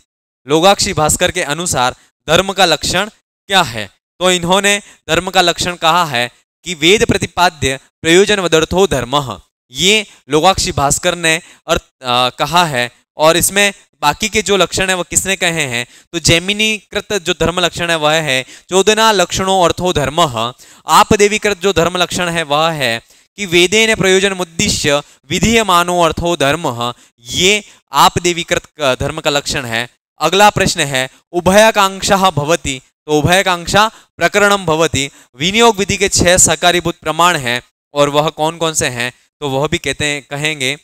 लोगाक्षी भास्कर के अनुसार धर्म का लक्षण क्या है? तो इन्होंने धर्म का लक्षण कहा है कि वेद प्रतिपाद्य प्रयोजन वदर्थो धर्मः, ये लोकाक्षी भास्कर ने कहा है। और इसमें बाकी के जो लक्षण है वह किसने कहे हैं? तो जैमिनी कृत जो धर्म लक्षण है वह है चोदना लक्षणों अर्थो धर्मः। आपदेवी कृत जो धर्म लक्षण है वह है कि वेदेन प्रयोजन मुद्दिश्य विधीयमानो अर्थो धर्मः, ये आपदेवी कृत धर्म का लक्षण है। अगला प्रश्न है उभयकांक्षा भवति, तो उभयकांक्षा प्रकरणम भवति। विनियोग विधि के 6 सहकारीभूत प्रमाण हैं और वह कौन कौन से हैं? तो वह भी कहेंगे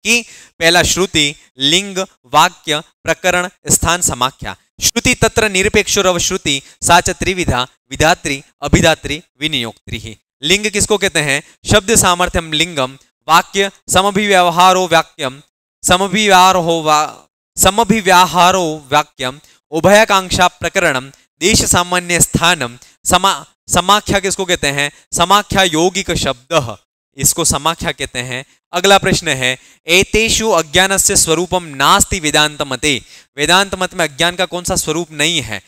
कि पहला श्रुति, लिंग, वाक्य, प्रकरण, स्थान, समाख्या। श्रुति तत्र निरपेक्षोरव श्रुति सा च त्रिविधा विधात्री अभिधात्री विनियोक्त्री। लिंग किसको कहते हैं? शब्द सामर्थ्यम लिंगम। वाक्य समभिव्यवहारो वाक्यम, समभिव्याहारो वाक्यम। उभयकांक्षा प्रकरणम, देश सामान्य स्थानम। समाख्या किसको कहते हैं? समाख्या यौगिक शब्द, इसको समाख्या कहते हैं। अगला प्रश्न है एतेषु अज्ञानस्य स्वरूपम नास्ति वेदांत मते। वेदांत मत में अज्ञान का कौन सा स्वरूप नहीं है?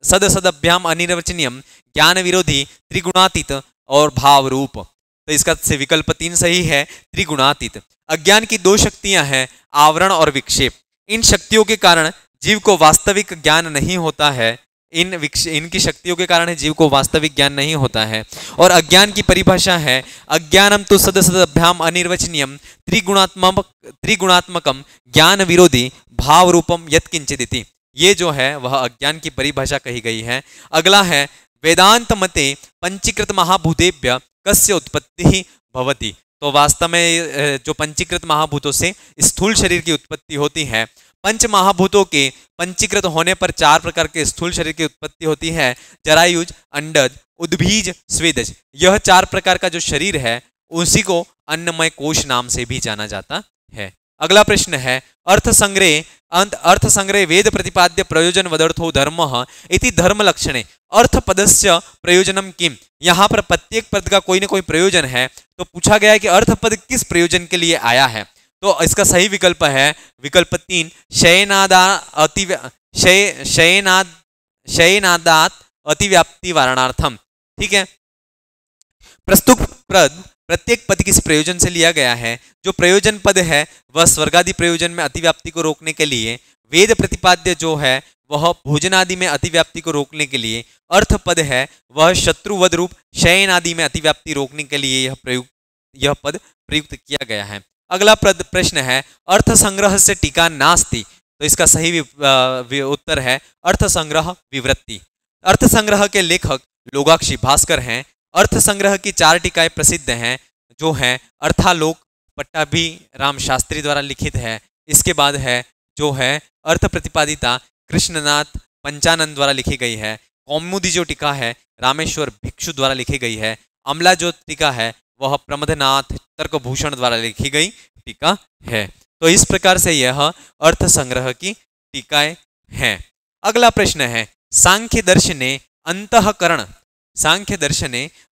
सदसदभ्याम अनिर्वचनीयम, ज्ञान विरोधी, त्रिगुणातीत और भाव रूप। तो इसका से विकल्प 3 सही है, त्रिगुणातीत। अज्ञान की 2 शक्तियां हैं, आवरण और विक्षेप। इन शक्तियों के कारण जीव को वास्तविक ज्ञान नहीं होता है। इनकी शक्तियों के कारण जीव को वास्तविक ज्ञान नहीं होता है। और अज्ञान की परिभाषा है अज्ञानम तो सदसदभ्याम अनिर्वचनीयम त्रिगुणात्मकम ज्ञान विरोधी भाव रूपम यत्किंचिदिति। ये जो है वह अज्ञान की परिभाषा कही गई है। अगला है वेदांत मते पंचीकृत महाभूतेभ्य कस्य उत्पत्ति भवति। तो वास्तव में जो पंचीकृत महाभूतों से स्थूल शरीर की उत्पत्ति होती है। पंच महाभूतों के पंचीकृत होने पर 4 प्रकार के स्थूल शरीर की उत्पत्ति होती है, जरायुज, अंडज, उद्बीज, स्वेदज। यह 4 प्रकार का जो शरीर है उसी को अन्नमय कोश नाम से भी जाना जाता है। अगला प्रश्न है अर्थ संग्रह वेद प्रतिपाद्य प्रयोजन वदर्थो धर्मः इति धर्म लक्षणे अर्थ पदस्य प्रयोजनम किम। यहाँ पर प्रत्येक पद का कोई ना कोई प्रयोजन है, तो पूछा गया है कि अर्थ पद किस प्रयोजन के लिए आया है। तो इसका सही विकल्प है विकल्प 3, शयनादात अतिव्याप्ति वारणार्थम। ठीक है, प्रस्तुत पद प्रत्येक पद किस प्रयोजन से लिया गया है? जो प्रयोजन पद है वह स्वर्गादि प्रयोजन में अतिव्याप्ति को रोकने के लिए, वेद प्रतिपाद्य जो है वह भोजन आदि में अतिव्याप्ति को रोकने के लिए, अर्थ पद है वह शत्रुवध रूप शयन आदि में अतिव्याप्ति रोकने के लिए यह पद प्रयुक्त किया गया है। अगला प्रश्न है अर्थ संग्रह से टीका नास्ति। तो इसका सही उत्तर है अर्थ संग्रह विवृत्ति। अर्थ संग्रह के लेखक लोकाक्षी भास्कर हैं। अर्थ संग्रह की 4 टीकाएं प्रसिद्ध हैं, जो हैं अर्थालोक पट्टाभी राम शास्त्री द्वारा लिखित है। इसके बाद है जो है अर्थ प्रतिपादिता कृष्णनाथ पंचानंद द्वारा लिखी गई है। कौमुदी जो टीका है रामेश्वर भिक्षु द्वारा लिखी गई है। अमला जो टीका है वह प्रमथनाथ तर्कभूषण द्वारा लिखी गई टीका है। तो इस प्रकार से यह अर्थ संग्रह की टीकाएं हैं। अगला प्रश्न है सांख्य दर्शने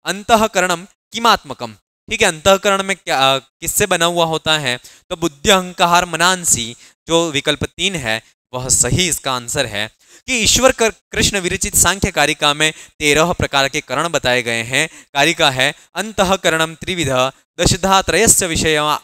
अंतःकरणम किमात्मकम। ठीक है, अंतःकरण में क्या किससे बना हुआ होता है? तो बुद्धि अहंकार मनांसी जो विकल्प 3 है वह सही इसका आंसर है कि ईश्वर कृष्ण विरचित सांख्य कारिका में 13 प्रकार के करण बताए गए हैं। कारिका है अंतःकरणम त्रिविध दशधा त्रयस्य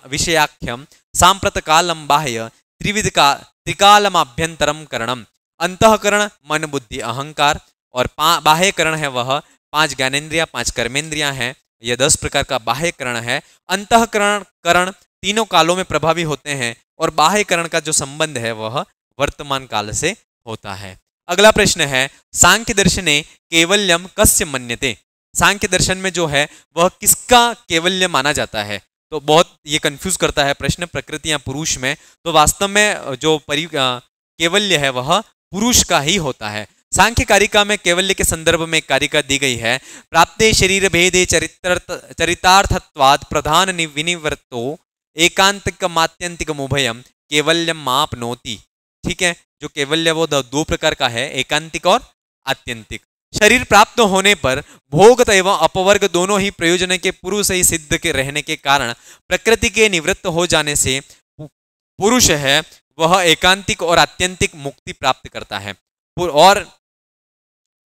विषयाख्यम सांप्रत कालम बाह्य त्रिकालमाभ्यंतरम करणम। अंतःकरण मन बुद्धि अहंकार और बाह्य करण है वह 5 ज्ञानेन्द्रिया 5 कर्मेंद्रियां हैं। यह 10 प्रकार का बाह्य करण है। अंतःकरण तीनों कालों में प्रभावी होते हैं और बाह्य करण का जो संबंध है वह वर्तमान काल से होता है। अगला प्रश्न है सांख्य दर्शने केवल्यम कस्य मन्यते। सांख्य दर्शन में जो है वह किसका केवल्य माना जाता है? तो बहुत ये कंफ्यूज करता है प्रश्न प्रकृति या पुरुष में। तो वास्तव में जो केवल्य है वह पुरुष का ही होता है। सांख्य कारिका में केवल्य के संदर्भ में कारिका दी गई है प्राप्ते शरीर भेदे चरितार्थत्वाद प्रधान विनिवृत्तो एकांतिक मात्यंतिक उभयम केवल्यम मापनोति। ठीक है, जो केवल्य वो 2 प्रकार का है, एकांतिक और आत्यंतिक। शरीर प्राप्त होने पर भोग एवं अपवर्ग दोनों ही प्रयोजन के पूर्व से ही सिद्ध के रहने के कारण प्रकृति के निवृत्त हो जाने से पुरुष है वह एकांतिक और आत्यंतिक मुक्ति प्राप्त करता है। और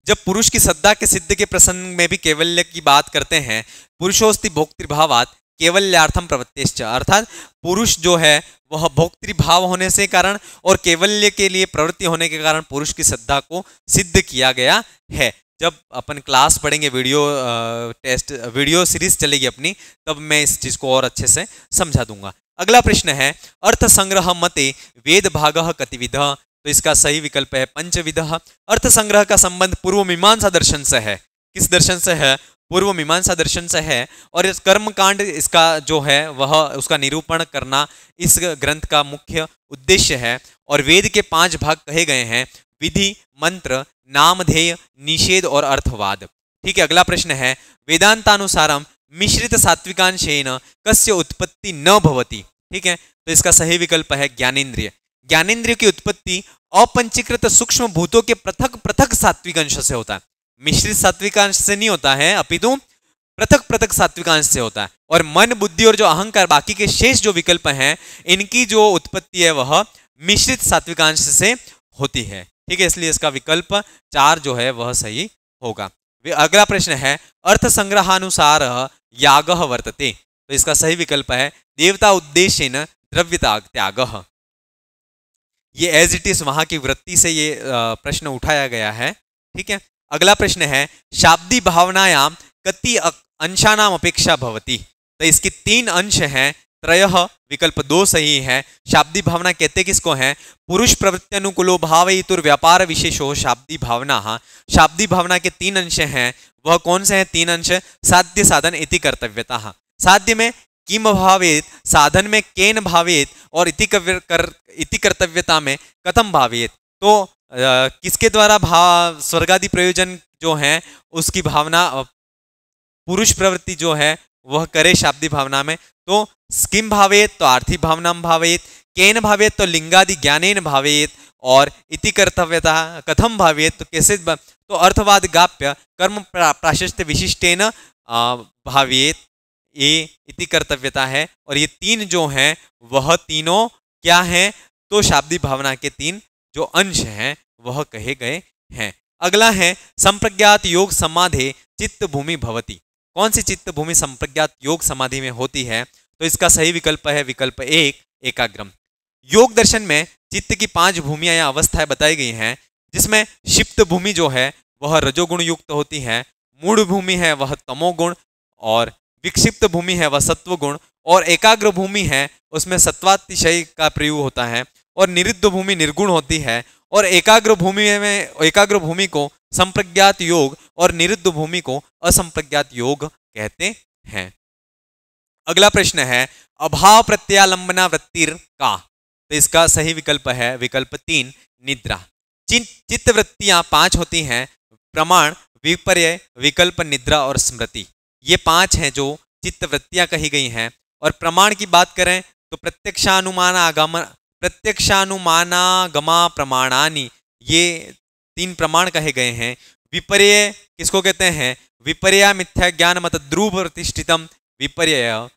जब पुरुष की श्रद्धा के सिद्ध के प्रसंग में भी कैवल्य की बात करते हैं, पुरुषोस्ति भोक्तृभावात कैवल्यार्थम प्रवृत्तिश्च, अर्थात पुरुष जो है वह भोक्तृभाव होने से कारण और कैवल्य के लिए प्रवृत्ति होने के कारण पुरुष की श्रद्धा को सिद्ध किया गया है। जब अपन क्लास पढ़ेंगे, वीडियो सीरीज चलेगी अपनी, तब मैं इस चीज को और अच्छे से समझा दूंगा। अगला प्रश्न है अर्थ संग्रह मते वेद भागः कतिविध, तो इसका सही विकल्प है पंचविधः। अर्थ संग्रह का संबंध पूर्व मीमांसा दर्शन से है। किस दर्शन से है? पूर्व मीमांसा दर्शन से है। और इस कर्म कांड इसका जो है वह उसका निरूपण करना इस ग्रंथ का मुख्य उद्देश्य है। और वेद के 5 भाग कहे गए हैं, विधि, मंत्र, नामधेय, निषेध और अर्थवाद। ठीक है, अगला प्रश्न है वेदांतानुसारम मिश्रित सात्विकांशेन कस्य उत्पत्ति न भवति। ठीक है, तो इसका सही विकल्प है ज्ञानेन्द्रिय। ज्ञानेन्द्रिय की उत्पत्ति अपंचीकृत सूक्ष्म भूतों के पृथक पृथक सात्विक अंश से होता है, मिश्रित सात्विक अंश से नहीं होता है, अपितु पृथक पृथक सात्विक अंश से होता है। और मन, बुद्धि और जो अहंकार, बाकी के शेष जो विकल्प हैं, इनकी जो उत्पत्ति है वह मिश्रित सात्विक अंश से होती है। ठीक है, इसलिए इसका विकल्प 4 जो है वह सही होगा। अगला प्रश्न है अर्थ संग्रहानुसार यागः वर्तते, तो इसका सही विकल्प है देवता उद्देश्येन द्रव्यता त्यागः। ये एज इट इज वहां की वृत्ति से ये प्रश्न उठाया गया है। ठीक है, अगला प्रश्न है शाब्दी भावनायाम कति अंशानाम अपेक्षा भवति, तो इसकी 3 अंश हैं। त्रयः विकल्प 2 सही है। शाब्दी भावना कहते किसको है? पुरुष प्रवृत्त्यनुकूलो भावयितुर व्यापार विशेषो शाब्दी भावना। शाब्दी भावना के 3 अंश हैं, वह कौन से हैं 3 अंश? साध्य, साधन, इति कर्तव्यता। साध्य में किम भावेत, साधन में केन भावेत और इति कर्तव्यता में कथम भावेत। तो किसके द्वारा स्वर्गादि प्रयोजन जो है उसकी भावना पुरुष प्रवृत्ति जो है वह करे शाब्दी भावना में, तो किम भावेत तो आर्थिक भावना भावेत, केन भावेत तो लिंगादि ज्ञानेन भावेत, और इति कर्तव्यता कथम भावेत तो कैसे, तो अर्थवाद गाप्य कर्म प्राशस्त्य विशिष्टेन भावेत, ये इति कर्तव्यता है। और ये 3 जो हैं वह तीनों क्या हैं? तो शाब्दी भावना के 3 जो अंश हैं वह कहे गए हैं। अगला है संप्रज्ञात योग समाधि चित्त भूमि भवति। कौन सी चित्त भूमि संप्रज्ञात योग समाधि में होती है? तो इसका सही विकल्प है विकल्प 1 एकाग्रम। योग दर्शन में चित्त की 5 भूमियां या अवस्थाएं बताई गई हैं, जिसमें क्षिप्त भूमि जो है वह रजोगुण युक्त होती है, मूढ़ भूमि है वह तमोगुण, और विक्षिप्त भूमि है वह सत्वगुण, और एकाग्र भूमि है उसमें सत्वातिशय का प्रयोग होता है, और निरुद्ध भूमि निर्गुण होती है। और एकाग्र भूमि को संप्रज्ञात योग और निरुद्ध भूमि को असंप्रज्ञात योग कहते हैं। अगला प्रश्न है अभाव प्रत्यालंबना वृत्तिर का, तो इसका सही विकल्प है विकल्प 3 निद्रा। चित्त वृत्तियां 5 होती हैं, प्रमाण, विपर्य, विकल्प, निद्रा और स्मृति। ये 5 हैं जो चित्त वृत्तियां कही गई हैं। और प्रमाण की बात करें तो प्रत्यक्षानुमानागमा प्रमाणानि, ये 3 प्रमाण कहे गए हैं। विपर्य किसको कहते हैं? विपर्य मिथ्या ज्ञान मत ध्रुव प्रतिष्ठितम विपर्य।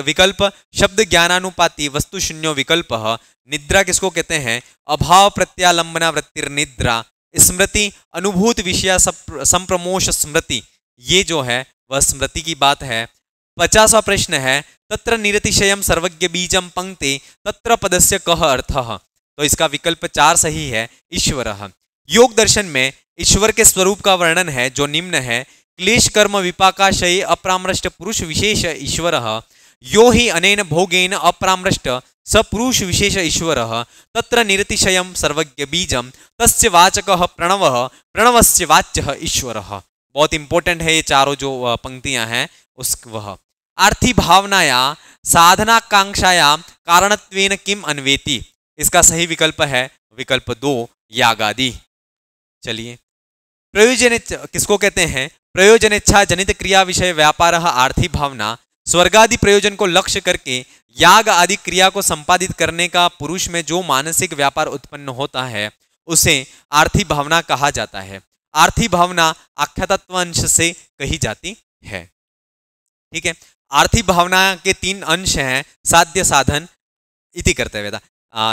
विकल्प शब्द ज्ञानानुपाति वस्तु शून्यो विकल्प। निद्रा किसको कहते हैं? अभाव प्रत्यालंबना वृत्तिर निद्रा। स्मृति अनुभूत विषय संप्रमोश स्मृति, ये जो है वह स्मृति की बात है। 50वां प्रश्न है तत्र निरतिशयम सर्वज्ञ बीजम पंक्ते तत्र पदस्य कः अर्थः, तो इसका विकल्प 4 सही है ईश्वरः। योग दर्शन में ईश्वर के स्वरूप का वर्णन है जो निम्न है। क्लेश कर्म विपाकाशय अपरामृष्ट पुरुष विशेष ईश्वरः, यो हि अनेन भोगेन अपरामृष्ट स पुरुष विशेष ईश्वरः, तत्र निरतिशयम सर्वज्ञ बीजम तस्य वाचकः प्रणवः, प्रणवस्य वाच्यः ईश्वरः। बहुत इंपॉर्टेंट है ये चारों जो पंक्तियां हैं उस वह। आर्थी भावनाया साधनाकांक्षाया कारणत्वेन किम अन्वेति, इसका सही विकल्प है विकल्प 2 यागादि। चलिए, प्रयोजन किसको कहते हैं? प्रयोजन इच्छा जनित क्रिया विषय व्यापार आर्थी भावना। स्वर्गादि प्रयोजन को लक्ष्य करके याग आदि क्रिया को संपादित करने का पुरुष में जो मानसिक व्यापार उत्पन्न होता है उसे आर्थी भावना कहा जाता है। आर्थी भावना आख्यातत्व अंश से कही जाती है। ठीक है, आर्थी भावना के 3 अंश हैं, साध्य, साधन, इति कर्तव्यता।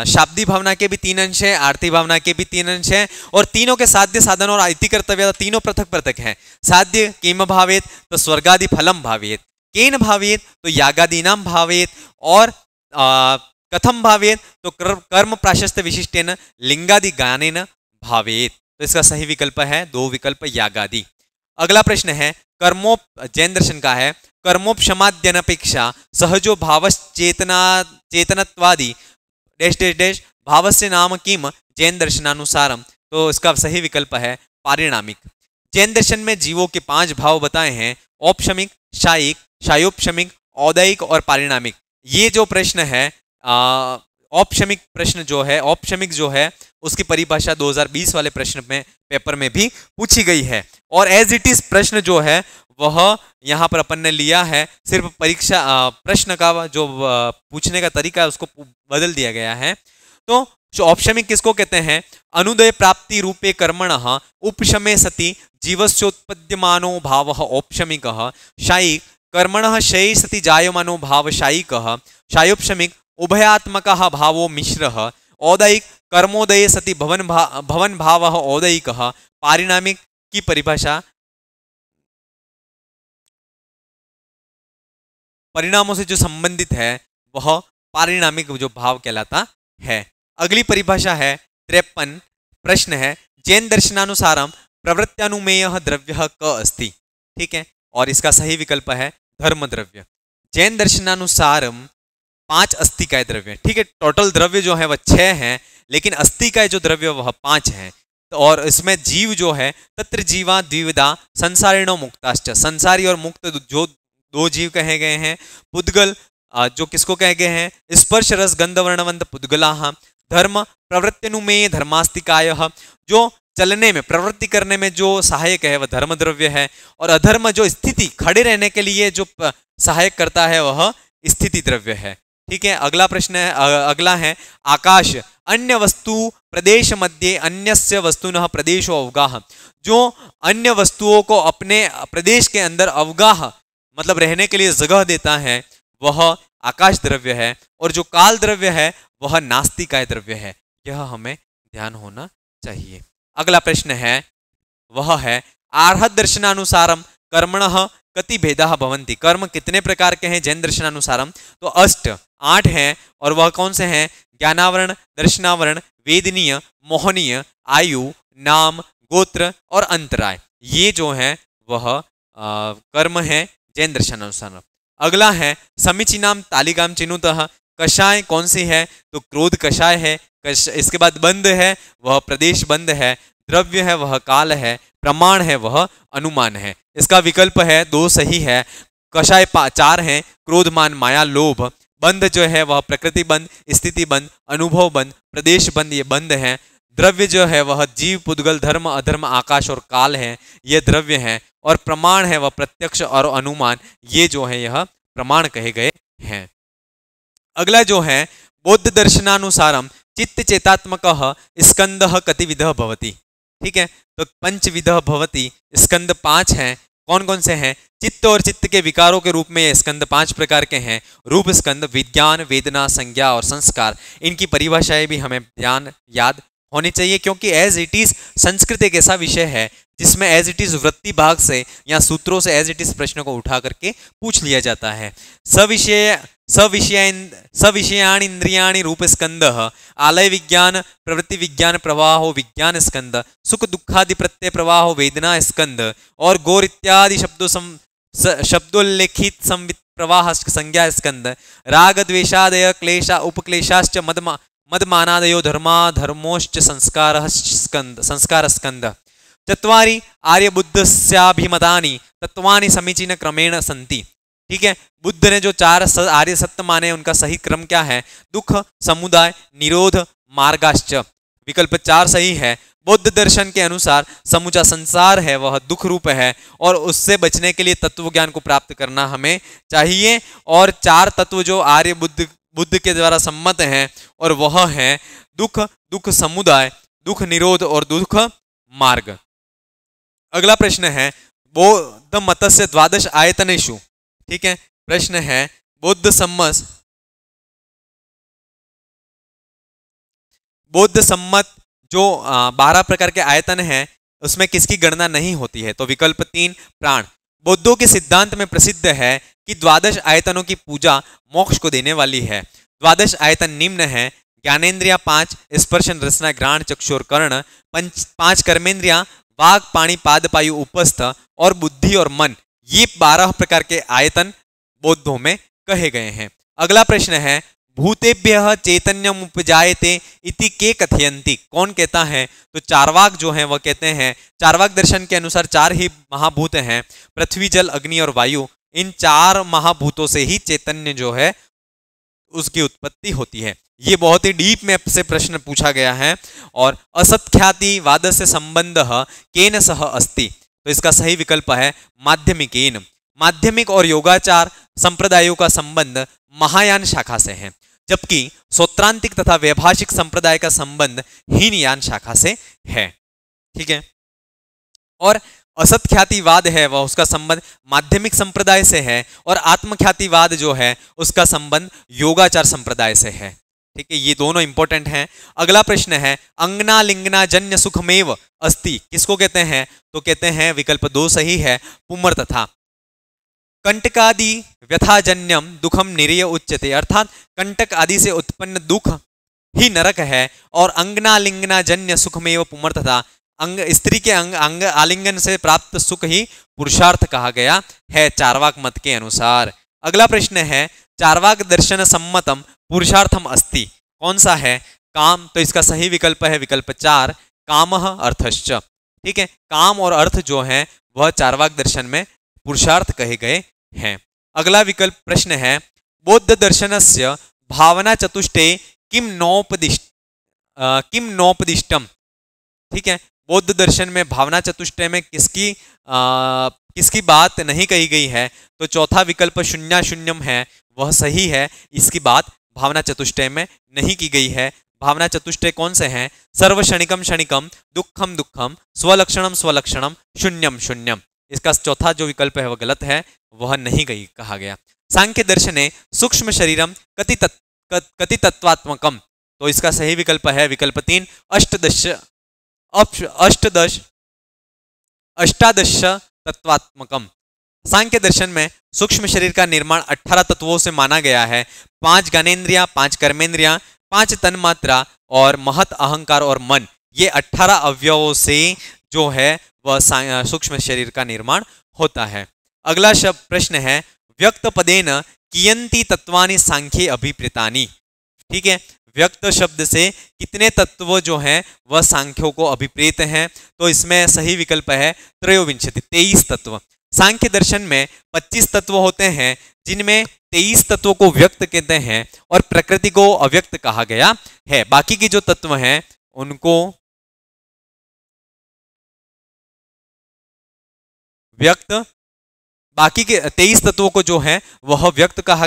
शाब्दी भावना के भी 3 अंश हैं, आरती भावना के भी 3 अंश हैं, और तीनों के साध्य साधन और इति कर्तव्य तीनों पृथक पृथक हैं। साध्य किम भावेत तो स्वर्गादि फलम भावेत, केन भावेत तो यागादीनाम भावेत, और कथम भावेत तो कर्म प्राशस्त्य विशिष्टेन लिंगादि गानेन भावेत। तो इसका सही विकल्प है 2 विकल्प यागादि। अगला प्रश्न है कर्मोप, जैन दर्शन का है, कर्मोपशमाद्यनपेक्षा सहजो भावश्चेतना चेतनत्वादि डैश डैश डैश भावस्य नाम किम जैन दर्शनानुसारम। तो इसका सही विकल्प है पारिणामिक। जैन दर्शन में जीवों के 5 भाव बताए हैं, औपशमिक, शायिक, शायोपशमिक, औदयिक और पारिणामिक। ये जो प्रश्न है औपशमिक प्रश्न जो है, औपशमिक जो है उसकी परिभाषा 2020 वाले प्रश्न में पेपर में भी पूछी गई है, और एज इट इज प्रश्न जो है वह यहाँ पर अपन ने लिया है, सिर्फ परीक्षा प्रश्न का जो पूछने का तरीका है उसको बदल दिया गया है। तो औपशमिक किसको कहते हैं? अनुदय प्राप्ति रूपे कर्मणः उपशमे सति जीवस्योत्पद्यमानो भावः औपशमिकः। शायिक कर्मणः क्षये सति जायमानो भाव शायिकः। शायोपशमिक उभयात्मकः भावो मिश्रः। औदयिक कर्मोदये सति भवन भावः औदयिकः। पारिणामिक की परिभाषा परिणामों से जो संबंधित है वह पारिणामिक जो भाव कहलाता है। अगली परिभाषा है 53, प्रश्न है जैन दर्शनानुसारम प्रवृत्त्यानुमेय द्रव्य क अस्ति। ठीक है, और इसका सही विकल्प है धर्म द्रव्य। जैन दर्शनानुसारम 5 अस्थिकाय द्रव्य, ठीक है, टोटल द्रव्य जो है वह 6 हैं, लेकिन अस्थिकाय जो द्रव्य वह 5 हैं। तो और इसमें जीव जो है तत्र जीवा द्विविधा संसारिणो मुक्ताश्च, संसारी और मुक्त जो 2 जीव कहे गए हैं। पुद्गल जो किसको कहे गए हैं? स्पर्श रस गंध वर्णवंत पुद्गलाः। धर्म प्रवृत्त्यनुमेय धर्मास्तिकाय, जो चलने में प्रवृत्ति करने में जो सहायक है वह धर्म द्रव्य है, और अधर्म जो स्थिति खड़े रहने के लिए जो सहायक करता है वह स्थिति द्रव्य है। ठीक है, अगला प्रश्न है, अगला है आकाश अन्य वस्तु प्रदेश मध्य अन्यस्य वस्तुनः प्रदेशो अवगाह, जो अन्य वस्तुओं को अपने प्रदेश के अंदर अवगाह मतलब रहने के लिए जगह देता है वह आकाश द्रव्य है, और जो काल द्रव्य है वह नास्तिकाय द्रव्य है। यह हमें ध्यान होना चाहिए। अगला प्रश्न है वह है आर्हत दर्शनानुसारम कर्मणः कति भेदाः भवन्ति। कर्म कितने प्रकार के हैं जैन दर्शनानुसारम? तो 8 हैं, और वह कौन से हैं? ज्ञानावरण, दर्शनावरण, वेदनीय, मोहनीय, आयु, नाम, गोत्र और अंतराय। ये जो है वह कर्म है जैन दर्शनानुसार। अगला है समीचीनाम तालिकाम चिनुतः, कषाय कौन सी है? तो क्रोध कषाय है। इसके बाद बंध है वह प्रदेश बंध है, द्रव्य है वह काल है, प्रमाण है वह अनुमान है। इसका विकल्प है 2 सही है। कषाय 4 है, क्रोधमान माया लोभ, बंध जो है वह प्रकृति बंध, स्थिति बंध, अनुभव बंध, प्रदेश बंध, ये बंध है। द्रव्य जो है वह जीव, पुद्गल, धर्म, अधर्म, आकाश और काल है, ये द्रव्य है। और प्रमाण है वह प्रत्यक्ष और अनुमान, ये जो है यह प्रमाण कहे गए हैं। अगला जो है बौद्ध दर्शनानुसारम चित्त चेतात्मकः स्कंदः कतिविधः भवति। ठीक है, तो पंचविधः भवति, स्कंद 5 हैं। कौन कौन से हैं? चित्त और चित्त के विकारों के रूप में ये स्कंद 5 प्रकार के हैं। रूप स्कंद, विज्ञान, वेदना, संज्ञा और संस्कार। इनकी परिभाषाएं भी हमें ध्यान याद होनी चाहिए, क्योंकि एज इट इज संस्कृत एक ऐसा विषय है जिसमें एज इट इज वृत्ति भाग से या सूत्रों से एज इट इज प्रश्नों को उठा करके पूछ लिया जाता है। सविषयाणि इंद्रियाणि रूप स्कंद, आलय विज्ञान, प्रवृत्ति विज्ञान प्रवाहो विज्ञान स्कंद, सुख दुखादि प्रत्यय प्रवाहो वेदना स्कंद, और गौर इत्यादि शब्दोल्लेखित संवित प्रवाह संज्ञा स्कंद, राग द्वेषादय क्लेशा उपक्लेशाश्च मदमानादयो धर्मोश्च संस्कार स्कंद। चत्वारि आर्यबुद्धस्याभिमतानि तत्वानि समीचीन क्रमेण सन्ति। ठीक है, बुद्ध ने जो 4 आर्य सत्य माने उनका सही क्रम क्या है? दुख, समुदाय, निरोध, मार्गाश्च। विकल्प 4 सही है। बौद्ध दर्शन के अनुसार समूचा संसार है वह दुख रूप है, और उससे बचने के लिए तत्व ज्ञान को प्राप्त करना हमें चाहिए। और 4 तत्व जो आर्य बुद्ध के द्वारा सम्मत हैं, और वह है दुख, दुख समुदाय, दुख निरोध और दुख मार्ग। अगला प्रश्न है बौद्ध मतस्य 12 आयतनेषु। ठीक है, प्रश्न है बौद्ध सम्मत बौद्ध सम्मत जो 12 प्रकार के आयतन हैं उसमें किसकी गणना नहीं होती है? तो विकल्प 3 प्राण। बौद्धों के सिद्धांत में प्रसिद्ध है कि द्वादश आयतनों की पूजा मोक्ष को देने वाली है। द्वादश आयतन निम्न है: ज्ञानेन्द्रिया 5, स्पर्शन रसना घ्राण चक्षु और कर्ण, 5 कर्मेंद्रिया वाग पाणी पाद पायु उपस्थ और बुद्धि और मन। ये 12 प्रकार के आयतन बौद्धों में कहे गए हैं। अगला प्रश्न है, भूतेभ्यः चैतन्यम उपजायते इति के कथयन्ति। कौन कहता है? तो चारवाक जो है वह कहते हैं। चारवाक दर्शन के अनुसार 4 ही महाभूत हैं, पृथ्वी जल अग्नि और वायु। इन 4 महाभूतों से ही चैतन्य जो है उसकी उत्पत्ति होती है। ये बहुत ही डीप में से प्रश्न पूछा गया है। और असत्ख्याति वाद से संबंध केन सह अस्ति। तो इसका सही विकल्प है माध्यमिकेन। माध्यमिक और योगाचार संप्रदायों का संबंध महायान शाखा से है, जबकि सौत्रांतिक तथा वैभाषिक संप्रदाय का संबंध हीनयान शाखा से है। ठीक है। और असत्ख्यातिवाद है वह उसका संबंध माध्यमिक संप्रदाय से है, और आत्मख्यातिवाद जो है उसका संबंध योगाचार संप्रदाय से है। ठीक है, ये दोनों इंपॉर्टेंट हैं। अगला प्रश्न है, अंगना लिंगना जन्य सुखमेव अस्ति किसको कहते हैं? तो कहते हैं विकल्प 2 सही है, पुमर तथा। कंटकादि व्यथाजन्यम दुखम निरय उच्यते, अर्थात कंटक आदि से उत्पन्न दुख ही नरक है, और अंगना लिंगना जन्य सुखमेव पुमर तथा स्त्री के अंग आलिंगन से प्राप्त सुख ही पुरुषार्थ कहा गया है चारवाक मत के अनुसार। अगला प्रश्न है, चारवाक दर्शन सम्मतम पुरुषार्थम अस्ति कौन सा है? काम। तो इसका सही विकल्प है विकल्प 4 कामः अर्थश्च। ठीक है, काम और अर्थ जो है वह चारवाक दर्शन में पुरुषार्थ कहे गए हैं। अगला विकल्प प्रश्न है, बौद्ध दर्शनस्य भावना चतुष्टय किम नोपदिष्टम। ठीक है, बौद्ध दर्शन में भावना चतुष्टय में किसकी बात नहीं कही गई है? तो चौथा विकल्प शून्य शून्यम है वह सही है, इसकी बात भावना चतुष्टय में नहीं की गई है। भावना चतुष्टय कौन से हैं? सर्व क्षणिकम क्षणिकम, दुखम दुखम, स्वलक्षणम स्वलक्षणम, शून्यम शून्यम। इसका चौथा जो विकल्प है वह गलत है, वह नहीं गई कहा गया। सांख्य दर्शने सूक्ष्म शरीरम कति तत्वात्मकम। तो इसका सही विकल्प है विकल्प 3 अष्टादश तत्वात्मकम। सांख्य दर्शन में सूक्ष्म शरीर का निर्माण 18 तत्वों से माना गया है। 5 ज्ञानेन्द्रिया, 5 कर्मेंद्रिया, 5 तन्मात्रा और महत अहंकार और मन, ये 18 अवयवों से जो है वह सूक्ष्म शरीर का निर्माण होता है। अगला प्रश्न है, व्यक्त पदेन कियंती तत्वानि सांख्ये अभिप्रेतानि। ठीक है, व्यक्त शब्द से कितने तत्व जो हैं वह सांख्यों को अभिप्रेत हैं? तो इसमें सही विकल्प है त्रयोविंशति, 23 तत्व। सांख्य दर्शन में 25 तत्व होते हैं, जिनमें 23 तत्वों को व्यक्त कहते हैं और प्रकृति को अव्यक्त कहा गया है। बाकी के जो तत्व हैं उनको व्यक्त, बाकी के 23 तत्वों को जो है वह व्यक्त कहा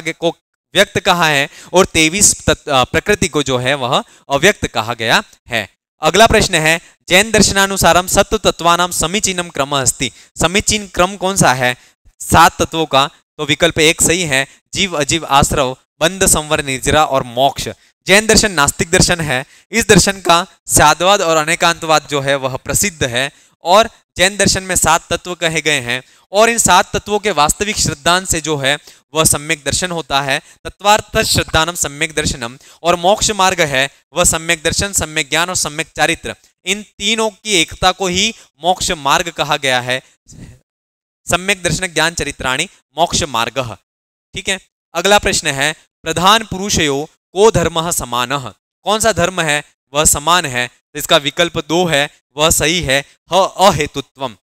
है, और 23 प्रकृति को जो है वह अव्यक्त कहा गया है। अगला प्रश्न है, जैन दर्शनानुसारम सत्व तत्वानाम समीचीनम क्रम अस्ति। समीचीन क्रम कौन सा है 7 तत्वों का? तो विकल्प 1 सही है, जीव अजीव आश्रव बंध संवर निर्जरा और मोक्ष। जैन दर्शन नास्तिक दर्शन है। इस दर्शन का साधवाद और अनेकांतवाद जो है वह प्रसिद्ध है, और जैन दर्शन में 7 तत्व कहे गए हैं, और इन 7 तत्वों के वास्तविक श्रद्धान से जो है वह सम्यक दर्शन होता है। तत्वार्थ श्रद्धानम सम्यक दर्शनम, और मोक्ष मार्ग है वह सम्यक दर्शन, सम्यक ज्ञान और सम्यक चारित्र। इन तीनों की एकता को ही मोक्ष मार्ग कहा गया है। सम्यक दर्शन ज्ञान चरित्राणि मोक्ष मार्ग। ठीक है, अगला प्रश्न है, प्रधान पुरुषयो को धर्म समानः। कौन सा धर्म है वह समान है? तो इसका विकल्प 2 है, वह सही है, अहेतुत्वम।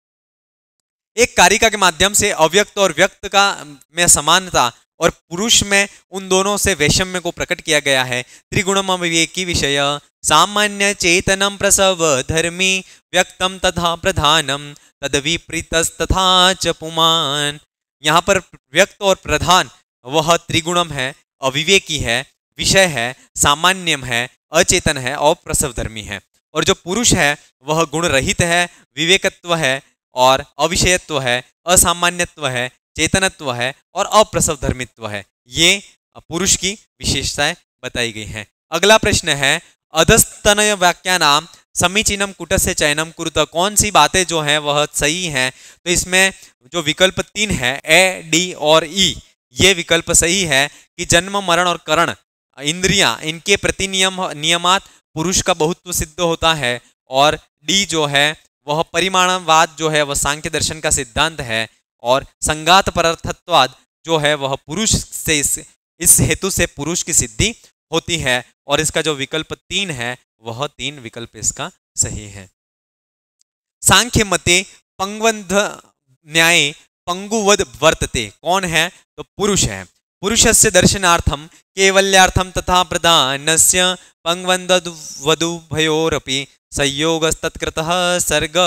एक कारिका के माध्यम से अव्यक्त और व्यक्त का में समानता और पुरुष में उन दोनों से वैषम्य को प्रकट किया गया है। त्रिगुणम विवेकी विषय सामान्य चेतनम प्रसव धर्मी व्यक्तम तथा प्रधानम तद विपरीतस्तथा च पुमान। यहाँ पर व्यक्त और प्रधान वह त्रिगुणम है, अविवेकी है, विषय है, सामान्यम है, अचेतन है और प्रसव धर्मी है। और जो पुरुष है वह गुण रहित है, विवेकत्व है और अविषयत्व है, असामान्यत्व है, चेतनत्व है और अप्रसव धर्मित्व है। ये पुरुष की विशेषताएं बताई गई हैं। अगला प्रश्न है, अधस्तनय वाक्यानाम समीचीनम कुटस्य चयनम कुरुत, कौन सी बातें जो हैं वह सही हैं? तो इसमें जो विकल्प 3 है ए, डी और ई, ये विकल्प सही है कि जन्म मरण और करण इंद्रियां इनके प्रति नियमात पुरुष का बहुत्व सिद्ध होता है। और डी जो है वह परिमाणवाद जो है वह सांख्य दर्शन का सिद्धांत है। और संगात परर्थत्वाद जो है वह पुरुष से इस हेतु से पुरुष की सिद्धि होती है। और इसका जो विकल्प 3 है वह 3 विकल्प इसका सही है। सांख्य मते पंगवंध न्याय पंगुवद वर्तते, कौन है? तो पुरुष है। पुरुषस्य दर्शनार्थम केवल्यार्थम तथा प्रधानस्य पंगवदुभयोरपि संयोगस्तत्कृतः सर्ग।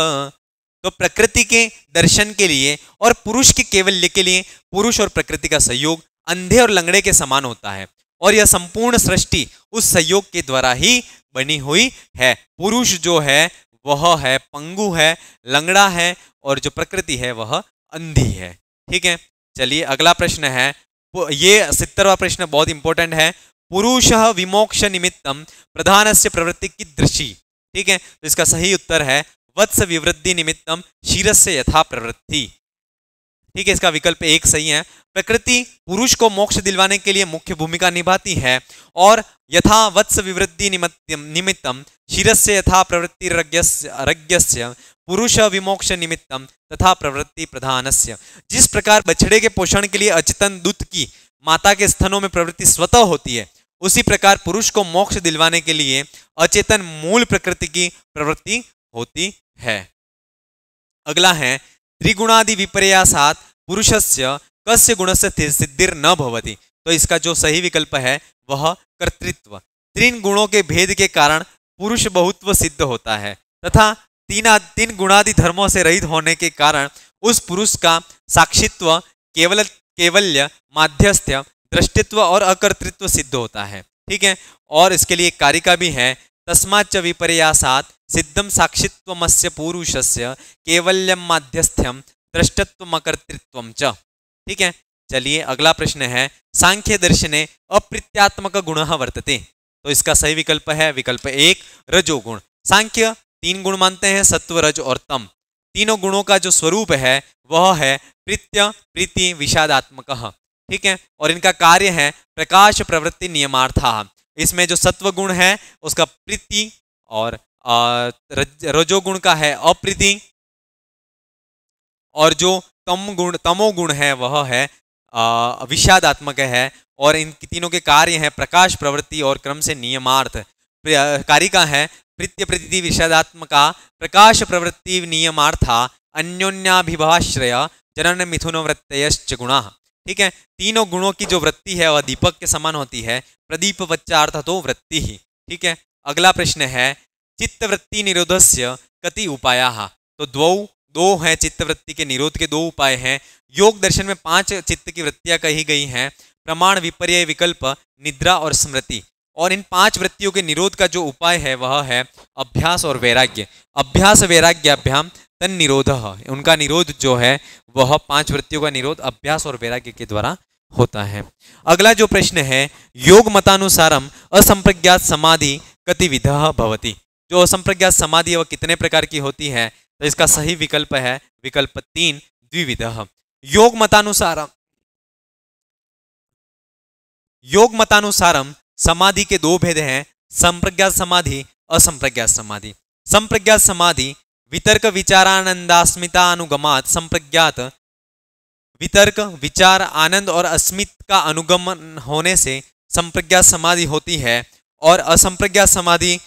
तो प्रकृति के दर्शन के लिए और पुरुष के केवल्य के लिए पुरुष और प्रकृति का संयोग अंधे और लंगड़े के समान होता है। और यह संपूर्ण सृष्टि उस संयोग के द्वारा ही बनी हुई है। पुरुष जो है वह है पंगु है, लंगड़ा है, और जो प्रकृति है वह अंधी है। ठीक है, चलिए अगला प्रश्न है, ये 70वां प्रश्न बहुत इंपॉर्टेंट है। पुरुष विमोक्ष निमित्तम प्रधानस्य प्रवृत्ति कीदृशी। ठीक है, तो इसका सही उत्तर है वत्स विवृद्धि निमित्तम क्षीरस्य यथा प्रवृत्ति। ठीक है, इसका विकल्प 1 सही है। प्रकृति पुरुष को मोक्ष दिलवाने के लिए मुख्य भूमिका निभाती है। और यथा वत्स विवृद्धि निमित्तम क्षीरस्य यथा प्रवृत्ति रज्ञस्य पुरुष विमोक्ष निमित्तम तथा प्रवृत्ति प्रधानस्य। जिस प्रकार बछड़े के पोषण के लिए अचेतन दूत की माता के स्तनों में प्रवृत्ति स्वतः होती है, उसी प्रकार पुरुष को मोक्ष दिलवाने के लिए अचेतन मूल प्रकृति की प्रवृत्ति होती है। अगला है त्रिगुणादि विपर्यासात पुरुषस्य कस्य गुणस्य सिद्धिर न भवति। तो इसका जो सही विकल्प है वह कर्तृत्व। 3 गुणों के भेद के कारण पुरुष बहुत्व सिद्ध होता है तथा 3 गुणादि धर्मों से रहित होने के कारण उस पुरुष का साक्षित्व केवल्य माध्यस्थ्य दृष्टित्व और अकर्तृत्व सिद्ध होता है। ठीक है, और इसके लिए एक कारिका भी है, तस्माच्च विपर्यासात सिद्धम साक्षित्वमस्य पुरुषस्य केवल्यम माध्यस्थ्यम दृष्टत्वमकर्तृत्वम च। ठीक है, चलिए अगला प्रश्न है, सांख्य दर्शने अप्रीत्यात्मक गुणः वर्तते। तो इसका सही विकल्प है विकल्प 1 रजोगुण। सांख्य 3 गुण मानते हैं, सत्व रज और तम। तीनों गुणों का जो स्वरूप है वह है प्रीत्य प्रीति विषादात्मक। ठीक है, और इनका कार्य है प्रकाश प्रवृत्ति नियमार्था। इसमें जो सत्व गुण है उसका प्रीति और रजोगुण का है अप्रीति, और जो तमोगुण है वह है विषादात्मक है। और इन तीनों के कार्य हैं प्रकाश प्रवृत्ति और क्रम से नियमार्थ। कारिका है प्रीत्य प्रीति विषादात्मका प्रकाश प्रवृत्ति नियमार्था अन्योन्याभिभाश्रय जनन मिथुन वृत्तयश्च गुणा। ठीक है, तीनों गुणों की जो वृत्ति है वह दीपक के समान होती है, प्रदीप वच्चार्थ तो वृत्ति ही। ठीक है, अगला प्रश्न है चित्तवृत्ति निरोधस्य कति उपायाः। तो दो हैं चित्तवृत्ति के निरोध के 2 उपाय हैं। योग दर्शन में 5 चित्त की वृत्तियां कही गई हैं, प्रमाण विपर्यय विकल्प निद्रा और स्मृति। और इन 5 वृत्तियों के निरोध का जो उपाय है वह है अभ्यास और वैराग्य। अभ्यास वैराग्याभ्याम तन निरोधः, उनका निरोध जो है वह 5 वृत्तियों का निरोध अभ्यास और वैराग्य के द्वारा होता है। अगला जो प्रश्न है, योग मतानुसारम असंप्रज्ञात समाधि कति विधः भवति। जो असंप्रज्ञात समाधि है वह कितने प्रकार की होती है? तो इसका सही विकल्प है विकल्प 3 द्विविधः। योग मतानुसारम समाधि के 2 भेद हैं, संप्रज्ञात समाधि असंप्रज्ञात समाधि। संप्रज्ञात समाधि वितर्क विचारानंदास्मितानुगमात संप्रज्ञात वितर्क विचार आनंद और अस्मित का अनुगमन होने से संप्रज्ञात समाधि होती है। और असंप्रज्ञात समाधि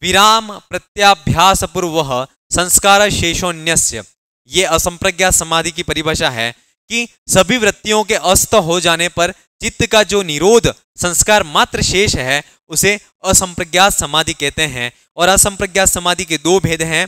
विराम प्रत्याभ्यास पूर्व संस्कार शेषोन्यस्य। ये असंप्रज्ञात समाधि की परिभाषा है कि सभी वृत्तियों के अस्त हो जाने पर चित्त का जो निरोध संस्कार मात्र शेष है उसे असंप्रज्ञात समाधि कहते हैं। और असंप्रज्ञात समाधि के 2 भेद हैं,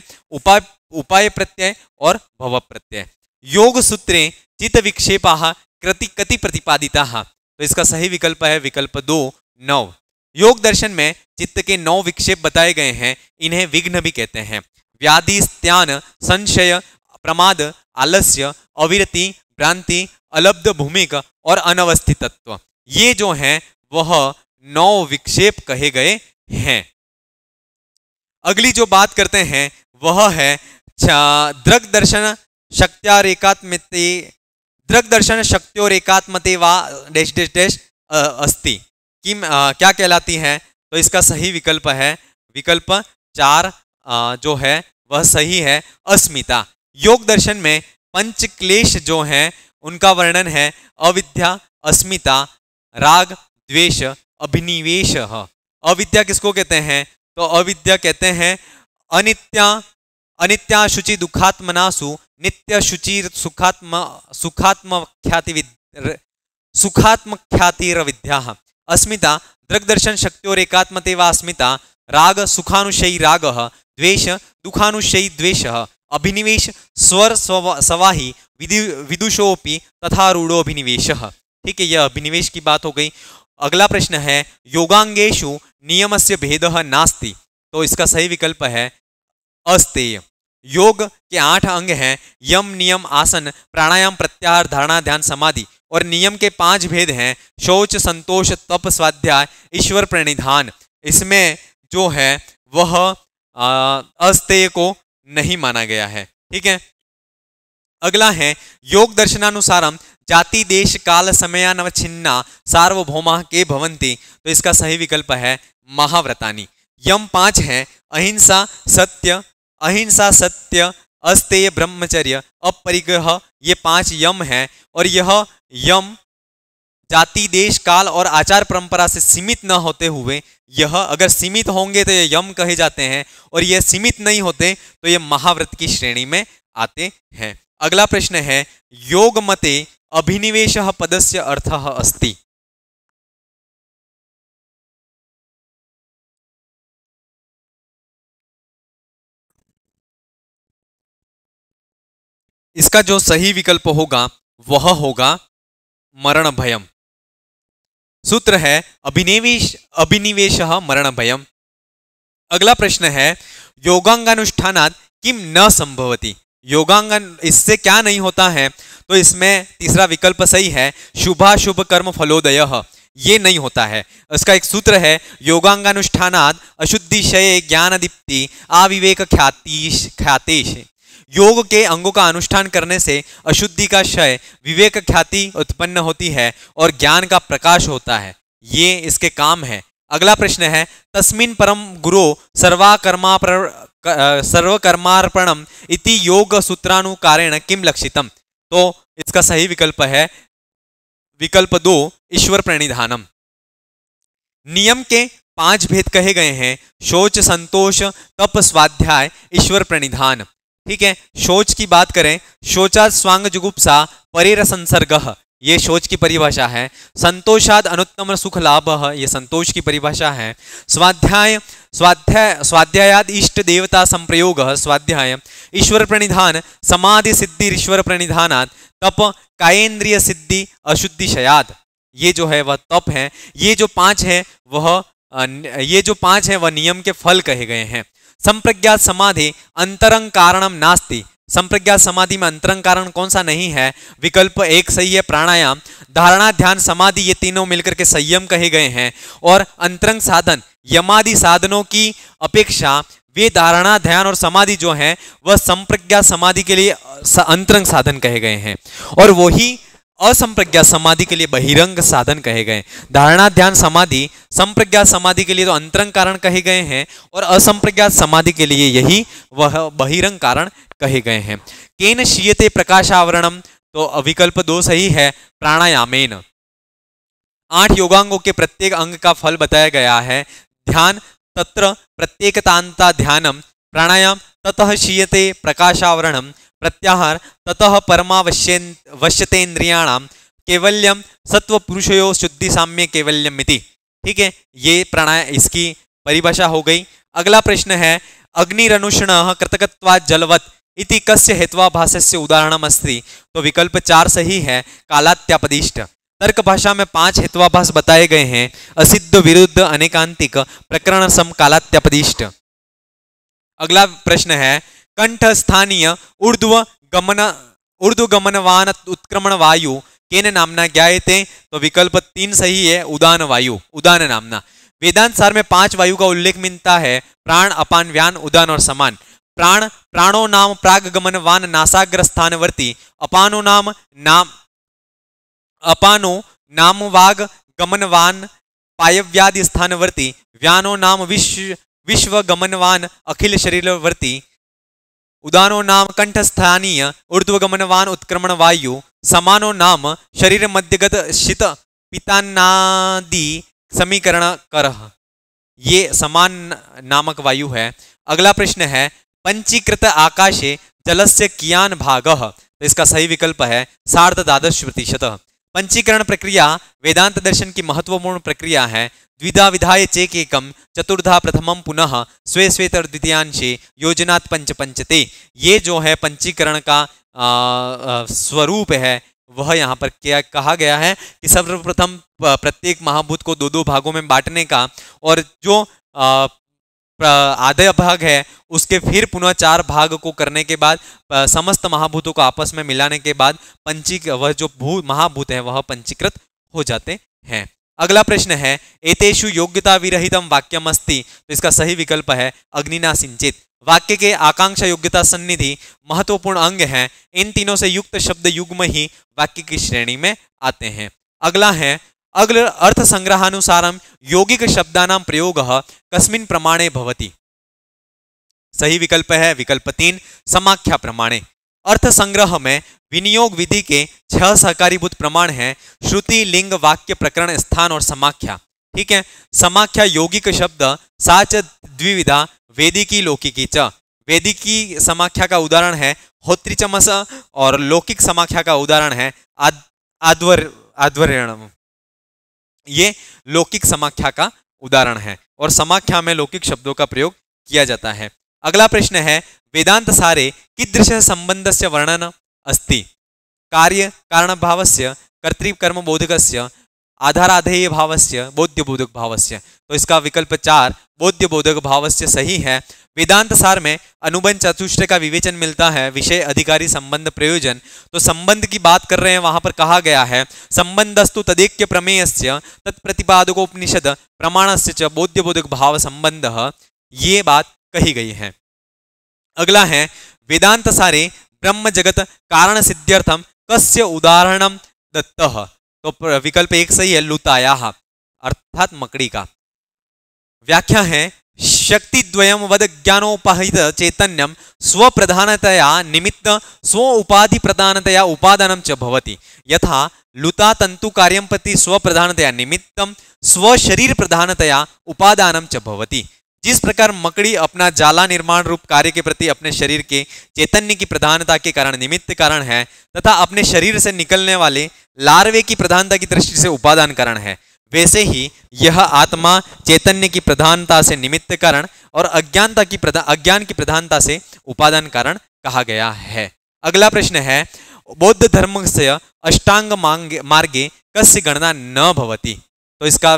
उपाय प्रत्यय और भव प्रत्यय। योग सूत्रे चित्त विक्षेपाः कति प्रतिपादिताः। तो इसका सही विकल्प है विकल्प 2 9। योग दर्शन में चित्त के 9 विक्षेप बताए गए हैं, इन्हें विघ्न भी कहते हैं। व्याधि स्त्यान संशय प्रमाद आलस्य अविरति भ्रांति अलब्ध भूमिक और अनवस्थितत्व, ये जो हैं वह 9 विक्षेप कहे गए हैं। अगली जो बात करते हैं वह है दृग दर्शन शक्त्यारेकात्मते, दृग दर्शन शक्त्योरेकात्मते वा डैश डैश डैश अस्ति कि क्या कहलाती है। तो इसका सही विकल्प है विकल्प 4 जो है वह सही है, अस्मिता। योग दर्शन में पंच क्लेश जो हैं उनका वर्णन है अविद्या, अस्मिता, राग, द्वेष, अभिनिवेश। अविद्या किसको कहते हैं? तो अविद्या कहते हैं अनित्या शुचि दुखात्मनासु नित्य शुचि सुखात्म ख्यातिर विद्या। अस्मिता दृग्दर्शन शक्त्योरेकात्मते वा अस्मिता, राग सुखानुशयी राग, द्वेष दुखानुशयी द्वेष, अभिनिवेश स्वर सवाही विदुषोपि तथा रूढ़ो अभिनिवेश। ठीक है, यह अभिनिवेश की बात हो गई। अगला प्रश्न है योगांगेषु नियमस्य भेदः नास्ति। तो इसका सही विकल्प है अस्तेय। योग के 8 अंग हैं, यम, नियम, आसन, प्राणायाम, प्रत्याहार, धारणा, ध्यान, समाधि। और नियम के 5 भेद हैं, शौच, संतोष, तप, स्वाध्याय, ईश्वर प्रणिधान। इसमें जो है वह अस्तेय को नहीं माना गया है। ठीक है, अगला है योग दर्शनानुसारम जाति देश काल समयानवच्छिन्ना सार्वभौमा के भवन्ति। तो इसका सही विकल्प है महाव्रतानि। यम 5 हैं, अहिंसा, सत्य, अस्तेय, ब्रह्मचर्य, अपरिग्रह। ये 5 यम हैं और यह यम जाति देश काल और आचार परंपरा से सीमित न होते हुए, यह अगर सीमित होंगे तो ये यम कहे जाते हैं और ये सीमित नहीं होते तो ये महाव्रत की श्रेणी में आते हैं। अगला प्रश्न है योग मते अभिनिवेश पदस्य अर्थः अस्ति। इसका जो सही विकल्प होगा वह होगा मरण भयम। सूत्र है अभिनिवेश मरण भयम। अगला प्रश्न है योगांगानुष्ठानात् किम न संभवति। योगांगन इससे क्या नहीं होता है? तो इसमें तीसरा विकल्प सही है, शुभाशुभ कर्म फलोदयः। ये नहीं होता है। इसका एक सूत्र है योगांगानुष्ठानात् अशुद्धिशये ज्ञानदीप्ति आविवेक ख्यातेश। योग के अंगों का अनुष्ठान करने से अशुद्धि का क्षय, विवेक ख्याति उत्पन्न होती है और ज्ञान का प्रकाश होता है। ये इसके काम है। अगला प्रश्न है तस्मिन् परम गुरो सर्वकर्मार्पणम इति योग सूत्रानुकारेण किम लक्षितम। तो इसका सही विकल्प है विकल्प 2 ईश्वर प्रणिधानम। नियम के 5 भेद कहे गए हैं, शौच, संतोष, तप, स्वाध्याय, ईश्वर प्रणिधान। ठीक है, शौच की बात करें, शौचात् स्वांग जुगुप्सा परेर संसर्गः, ये शौच की परिभाषा है। संतोषाद अनुत्तम सुख लाभः, ये संतोष की परिभाषा है। स्वाध्यायाद इष्ट देवता संप्रयोगः, स्वाध्याय। ईश्वर प्रणिधान समाधि सिद्धि ईश्वर प्रणिधानात्, तप कायेन्द्रिय सिद्धि अशुद्धिशयाद, ये जो है वह तप है। ये जो 5 है वह नियम के फल कहे गए हैं। संप्रज्ञात समाधि अंतरंग कारणम नास्ति। संप्रज्ञात समाधि में अंतरंग कारण कौन सा नहीं है? विकल्प 1 सही है, प्राणायाम। धारणा, ध्यान, समाधि ये तीनों मिलकर के संयम कहे गए हैं। और अंतरंग साधन यमादि साधनों की अपेक्षा वे धारणा, ध्यान और समाधि जो है वह संप्रज्ञात समाधि के लिए अंतरंग साधन कहे गए हैं और वही असंप्रज्ञात समाधि के लिए बहिरंग साधन कहे गए। धारणा, ध्यान, समाधि संप्रज्ञात समाधि के लिए तो अंतरंग कारण कहे गए हैं और असंप्रज्ञात समाधि के लिए यही वह बहिरंग कारण कहे गए हैं। केन शीयते प्रकाशावरणम, तो विकल्प 2 सही है, प्राणायामेन। 8 योगांगों के प्रत्येक अंग का फल बताया गया है। ध्यान तत्र प्रत्येकतांता ध्यानम, प्राणायाम ततः शीयते प्रकाशावरणम, प्रत्याहार ततः परमावश्यतेन्द्रियाणाम, केवल्यम सत्व पुरुषयो शुद्धि साम्य केवल्यम मिति। ठीक है, ये प्राणायाम इसकी परिभाषा हो गई। अगला प्रश्न है अग्निरनुषणः कृतकत्वात् जलवत् इति कस्य हेत्वाभासस्य उदाहरणम अस्ति। तो विकल्प 4 सही है, कालात्यापदिष्ट। तर्क भाषा में 5 हेत्वाभास बताए गए हैं, असिद्ध, विरुद्ध, अनेकांतिक, प्रकरण सम, कालात्यापदिष्ट। अगला प्रश्न है कंठ स्थानीय ऊर्ध्वगमनवान उत्क्रमण वायु केन नामना ज्ञायते। तो विकल्प 3 सही है, उदान वायु, उदान नामना। वेदांत सार में 5 वायु का उल्लेख मिलता है, प्राण, अपान, व्यान, उदान और समान। प्राण, प्राणो नाम प्राग गमनवान नासाग्र स्थानवर्ती, अपानो नाम वाग गमनवान पायव्यादि स्थानवर्ती, व्यानो नाम विश्व गमनवान अखिल शरीरवर्ती, उदानो नाम कंठस्थानीय ऊर्ध्वगमनवान उत्क्रमण वायु, समानो नाम शरीर मध्यगत शीत पितान्नादि समीकरण करह। ये समान नामक वायु है। अगला प्रश्न है, पंचीकृत आकाशे जलस्य कियान भागः, तो इसका सही विकल्प है 12.5%। पंचीकरण प्रक्रिया वेदांत दर्शन की महत्वपूर्ण प्रक्रिया है। द्विधा विधाय चेकेकम चतुर्धा प्रथमम पुनः स्वे स्वेतर द्वितीयांशे योजनात् पंच पंचते। ये जो है पंचीकरण का स्वरूप है वह यहाँ पर क्या कहा गया है कि सर्वप्रथम प्रत्येक महाभूत को 2-2 भागों में बांटने का, और जो आधे भाग है उसके फिर पुनः 4 भाग को करने के बाद समस्त महाभूतों को आपस में मिलाने के बाद वह जो महाभूत है वह पंचीकृत हो जाते हैं। अगला प्रश्न है, एतेषु योग्यता विरहितम वाक्यम अस्ति, तो इसका सही विकल्प है अग्निना सिंचित। वाक्य के आकांक्षा योग्यता सन्निधि महत्वपूर्ण अंग है। इन तीनों से युक्त शब्द युग्म ही वाक्य की श्रेणी में आते हैं। अगला है, अग्र अर्थ संग्रहानुसारम यौगिक शब्दानां प्रयोगः कस्मिन् प्रमाणे भवति। सही विकल्प है विकल्प 3 समाख्या प्रमाणे। अर्थ संग्रह में विनियोग विधि के 6 सहकारीभूत प्रमाण हैं, श्रुति, लिंग, वाक्य, प्रकरण, स्थान और समाख्या। ठीक है। समाख्या यौगिक शब्द साच द्विविधा वेदिकी लौकिकी च। वेदिकी समाख्या का उदाहरण है होत्रिचमस और लौकिक समाख्या का उदाहरण है आध्वर्यणम। ये लौकिक समाख्या का उदाहरण है और समाख्या में लौकिक शब्दों का प्रयोग किया जाता है। अगला प्रश्न है, वेदांत सारे कीदृश संबंधस्य वर्णन अस्ति। कार्य कारण भावस्य, कर्तृकर्म बोधकस्य, आधाराधेय भावस्य, बोध्य बोधक भावस्य। तो इसका विकल्प 4 बोध्य बोधक भावस्य सही है। वेदांत सार में अनुबंध चतुष्टय का विवेचन मिलता है, विषय, अधिकारी, संबंध, प्रयोजन। तो संबंध की बात कर रहे हैं, वहां पर कहा गया है संबंधस्तु तदेक्य प्रमेयस्य तत्प्रतिपादकोपनिषद प्रमाणस्य च बोध्य बोधक भाव संबंधः। ये बात कही गई है। अगला है, वेदांत सारे ब्रह्म जगत कारण सिद्ध्यर्थम कस्य उदाहरणम दत्तः। तो विकल्प 1 सही है, लुतायाः अर्थात मकड़ी का। व्याख्या है, शक्ति द्वयम वद ज्ञानोपहित चैतन्यम स्वप्रधानतया निमित्त स्व उपाधि प्रधानतया उपादानं च भवति। यथा लुता तंतु कार्यं प्रति स्वप्रधानतया निमित्तम स्व शरीर प्रधानतया उपादानं च भवति। जिस प्रकार मकड़ी अपना जाला निर्माण रूप कार्य के प्रति अपने शरीर के चैतन्य की प्रधानता के कारण निमित्त कारण है, तथा अपने शरीर से निकलने वाले लार्वे की प्रधानता की दृष्टि से उपादान कारण है, वैसे ही यह आत्मा चैतन्य की प्रधानता से निमित्त कारण और अज्ञान की प्रधानता से उपादान कारण कहा गया है। अगला प्रश्न है, बौद्ध धर्म से अष्टांग मार्गे कस्य गणना न भवति। तो इसका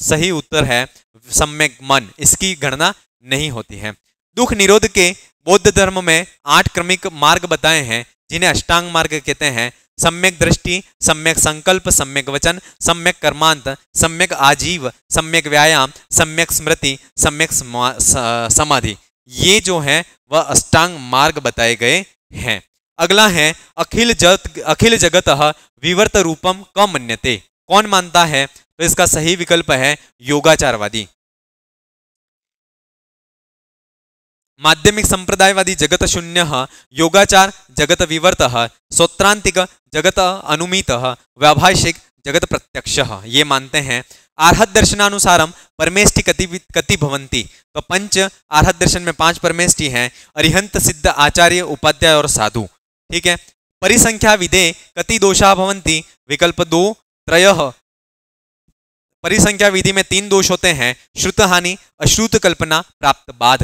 सही उत्तर है सम्यक मन, इसकी गणना नहीं होती है। दुख निरोध के बौद्ध धर्म में 8 क्रमिक मार्ग बताए हैं, जिन्हें अष्टांग मार्ग कहते हैं। सम्यक दृष्टि, सम्यक संकल्प, सम्यक वचन, सम्यक कर्मांत, सम्यक आजीव, सम्यक व्यायाम, सम्यक स्मृति, सम्यक समाधि। ये जो है वह अष्टांग मार्ग बताए गए हैं। अगला है, अखिल जगतः विवर्त रूपम क मन्यते। कौन मानता है? तो इसका सही विकल्प है योगाचारवादी। माध्यमिक संप्रदायवादी जगत शून्य, योगाचार जगत विवर्त, सौत्रांतिक जगत अनुमित, व्यावहारिक जगत प्रत्यक्ष, ये मानते हैं। आर्हत दर्शनानुसारम परमेष्टि कति भवंती। तो पंच आर्हत दर्शन में 5 परमेष्टि हैं, अरिहंत, सिद्ध, आचार्य, उपाध्याय और साधु। ठीक है। परिसंख्या विदे कति दोषा भवंती। विकल्प 2 त्रयः। परिसंख्या विधि में 3 दोष होते हैं, श्रुत हानि, अश्रुत कल्पना, प्राप्त बाध।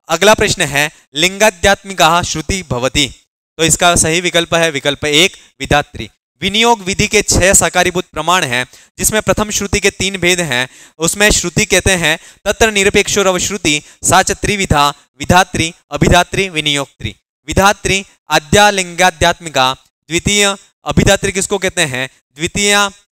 अगला प्रश्न है, लिंगाध्यात्मिका श्रुति भवति। तो इसका सही विकल्प है विकल्प 1 विधात्री। विनियोग विधि के 6 साकारीभूत प्रमाण हैं, जिसमें प्रथम श्रुति के 3 भेद हैं। उसमें श्रुति कहते हैं तत्र निरपेक्षोरव श्रुति साच त्रिविधा, विधात्री, अभिधात्री, विनियोक्त्री। विधात्री आद्या लिंगाध्यात्मिका, द्वितीय अभिधात्री किसको कहते हैं? द्वितीय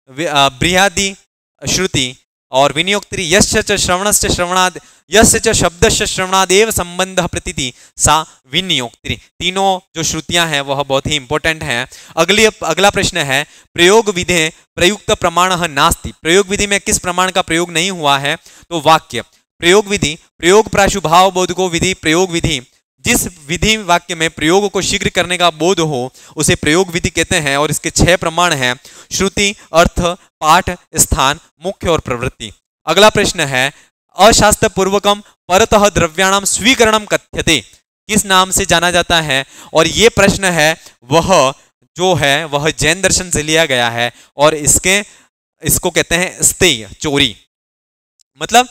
बृहदी श्रुति, और विनियोक्त्री यस्य च श्रवणस्य श्रवणाद यस्य च शब्दस्य श्रवणादेव संबंध प्रतीति सा विनियोक्त्री। तीनों जो श्रुतियां हैं वह बहुत ही इंपॉर्टेंट हैं। अगला प्रश्न है प्रयोग विधे प्रयुक्त प्रमाण नास्ति। प्रयोग विधि में किस प्रमाण का प्रयोग नहीं हुआ है? तो वाक्य प्रयोग विधि प्रयोग प्राशुभाव बोधको विधि प्रयोग विधि। जिस विधि वाक्य में प्रयोग को शीघ्र करने का बोध हो उसे प्रयोग विधि कहते हैं। और इसके 6 प्रमाण हैं श्रुति, अर्थ, पाठ, स्थान, मुख्य और प्रवृत्ति। अगला प्रश्न है अशास्त्र पूर्वकम परतः द्रव्याणाम स्वीकरणम कथ्यते किस नाम से जाना जाता है? और ये प्रश्न है वह जैन दर्शन से लिया गया है और इसको कहते हैं स्थेय, चोरी। मतलब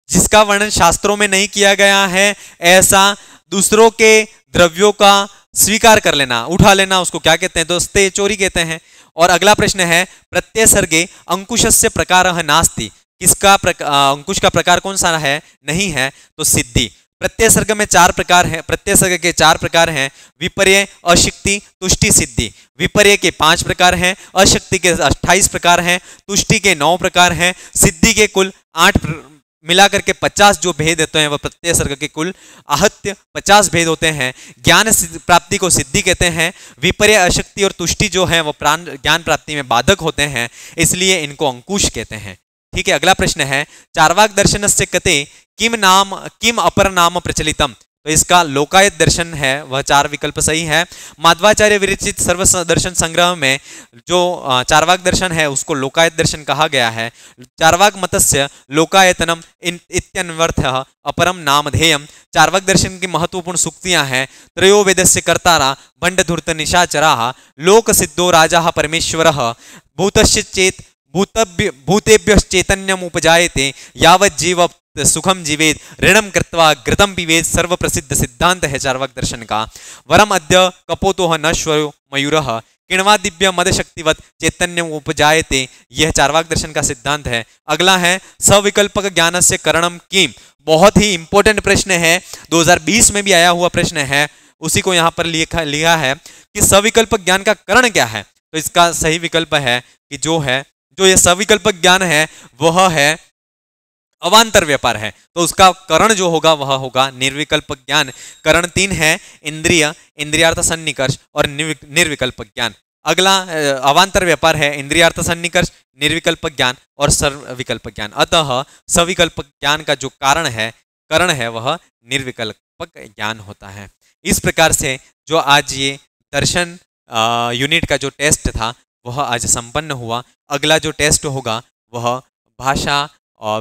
जिसका वर्णन शास्त्रों में नहीं किया गया है ऐसा दूसरों के द्रव्यों का स्वीकार कर लेना, उठा लेना, उसको क्या कहते हैं? तो स्थेय, चोरी कहते हैं। और अगला प्रश्न है प्रत्यय सर्गे अंकुशस्य प्रकारः नास्ति। किसका अंकुश का प्रकार कौन सा है? नहीं है, तो सिद्धि। प्रत्यय सर्ग में 4 प्रकार हैं। प्रत्यय सर्ग के 4 प्रकार हैं विपर्य, अशक्ति, तुष्टि, सिद्धि। विपर्य के 5 प्रकार हैं, अशक्ति के 28 प्रकार हैं, तुष्टि के 9 प्रकार हैं, सिद्धि के कुल 8 मिलाकर के 50 जो भेद होते हैं वह प्रत्यय सर्ग के कुल आहत्य 50 भेद होते हैं। ज्ञान प्राप्ति को सिद्धि कहते हैं। विपर्य, अशक्ति और तुष्टि जो है वो प्राण ज्ञान प्राप्ति में बाधक होते हैं, इसलिए इनको अंकुश कहते हैं। ठीक है, अगला प्रश्न है चार्वाक दर्शनस्य कते किम अपर नाम प्रचलितम। तो इसका लोकायत दर्शन है, वह 4 विकल्प सही है। माध्वाचार्य विरचित सर्व दर्शन संग्रह में जो चार्वाक दर्शन है उसको लोकायत दर्शन कहा गया है। चार्वाक मतस्य लोकायतनम इत्यन्वर्थः अपरम नामधेयम। चार्वाक दर्शन की महत्वपूर्ण सूक्तियां हैं त्रयो वेदस्य कर्तारा भंडधूर्त निशाचराः लोक सिद्धो राजा परमेश्वरः भूतस्य चेत भूतेभ्य चैतन्यम उपजायते यावत् जीव सुखम जीवेद ऋणम कृत्वा घृतम पिबेद सर्व प्रसिद्ध सिद्धांत है चार्वाक दर्शन का। वरम अद्य कपोतो नश्वरो मयूरः किण्वा दिव्य मद शक्तिवत चैतन्यम उपजायते, यह चार्वाक दर्शन का सिद्धांत है। अगला है सविकल्पक ज्ञानस्य करणम किम। बहुत ही इंपॉर्टेंट प्रश्न है, 2020 में भी आया हुआ प्रश्न है, उसी को यहाँ पर लिखा है कि सविकल्पक ज्ञान का करण क्या है। तो इसका सही विकल्प है कि जो ये सविकल्पक ज्ञान है वह है अवान्तर व्यापार है, तो उसका करण जो होगा वह होगा निर्विकल्पक ज्ञान। करण 3 है इंद्रिय, इंद्रियार्थ सन्निकर्ष और निर्विकल्पक ज्ञान। अगला अवान्तर व्यापार है इंद्रियार्थ सन्निकर्ष, निर्विकल्पक ज्ञान और सर्वविकल्पक ज्ञान। अतः सविकल्पक ज्ञान का जो करण है वह निर्विकल्पक ज्ञान होता है। इस प्रकार से जो आज ये दर्शन यूनिट का जो टेस्ट था वह आज संपन्न हुआ। अगला जो टेस्ट होगा वह भाषा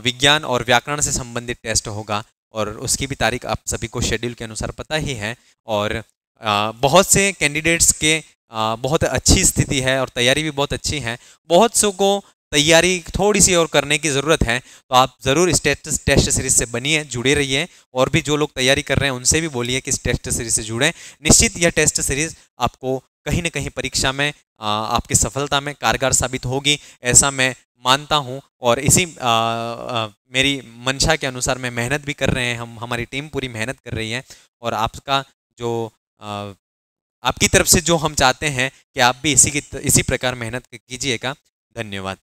विज्ञान और व्याकरण से संबंधित टेस्ट होगा और उसकी भी तारीख आप सभी को शेड्यूल के अनुसार पता ही है। और बहुत से कैंडिडेट्स के बहुत अच्छी स्थिति है और तैयारी भी बहुत अच्छी है। बहुत सौ को तैयारी थोड़ी सी और करने की ज़रूरत है, तो आप ज़रूर इस टेस्ट सीरीज से बनिए, जुड़े रहिए। और भी जो लोग तैयारी कर रहे हैं उनसे भी बोलिए कि इस टेस्ट सीरीज से जुड़ें। निश्चित यह टेस्ट सीरीज आपको कहीं न कहीं परीक्षा में आपकी सफलता में कारगर साबित होगी, ऐसा मैं मानता हूं। और इसी मेरी मंशा के अनुसार मैं मेहनत भी कर रहे हैं, हमारी टीम पूरी मेहनत कर रही है। और आपका जो आपकी तरफ से जो हम चाहते हैं कि आप भी इसी प्रकार मेहनत कीजिएगा। धन्यवाद।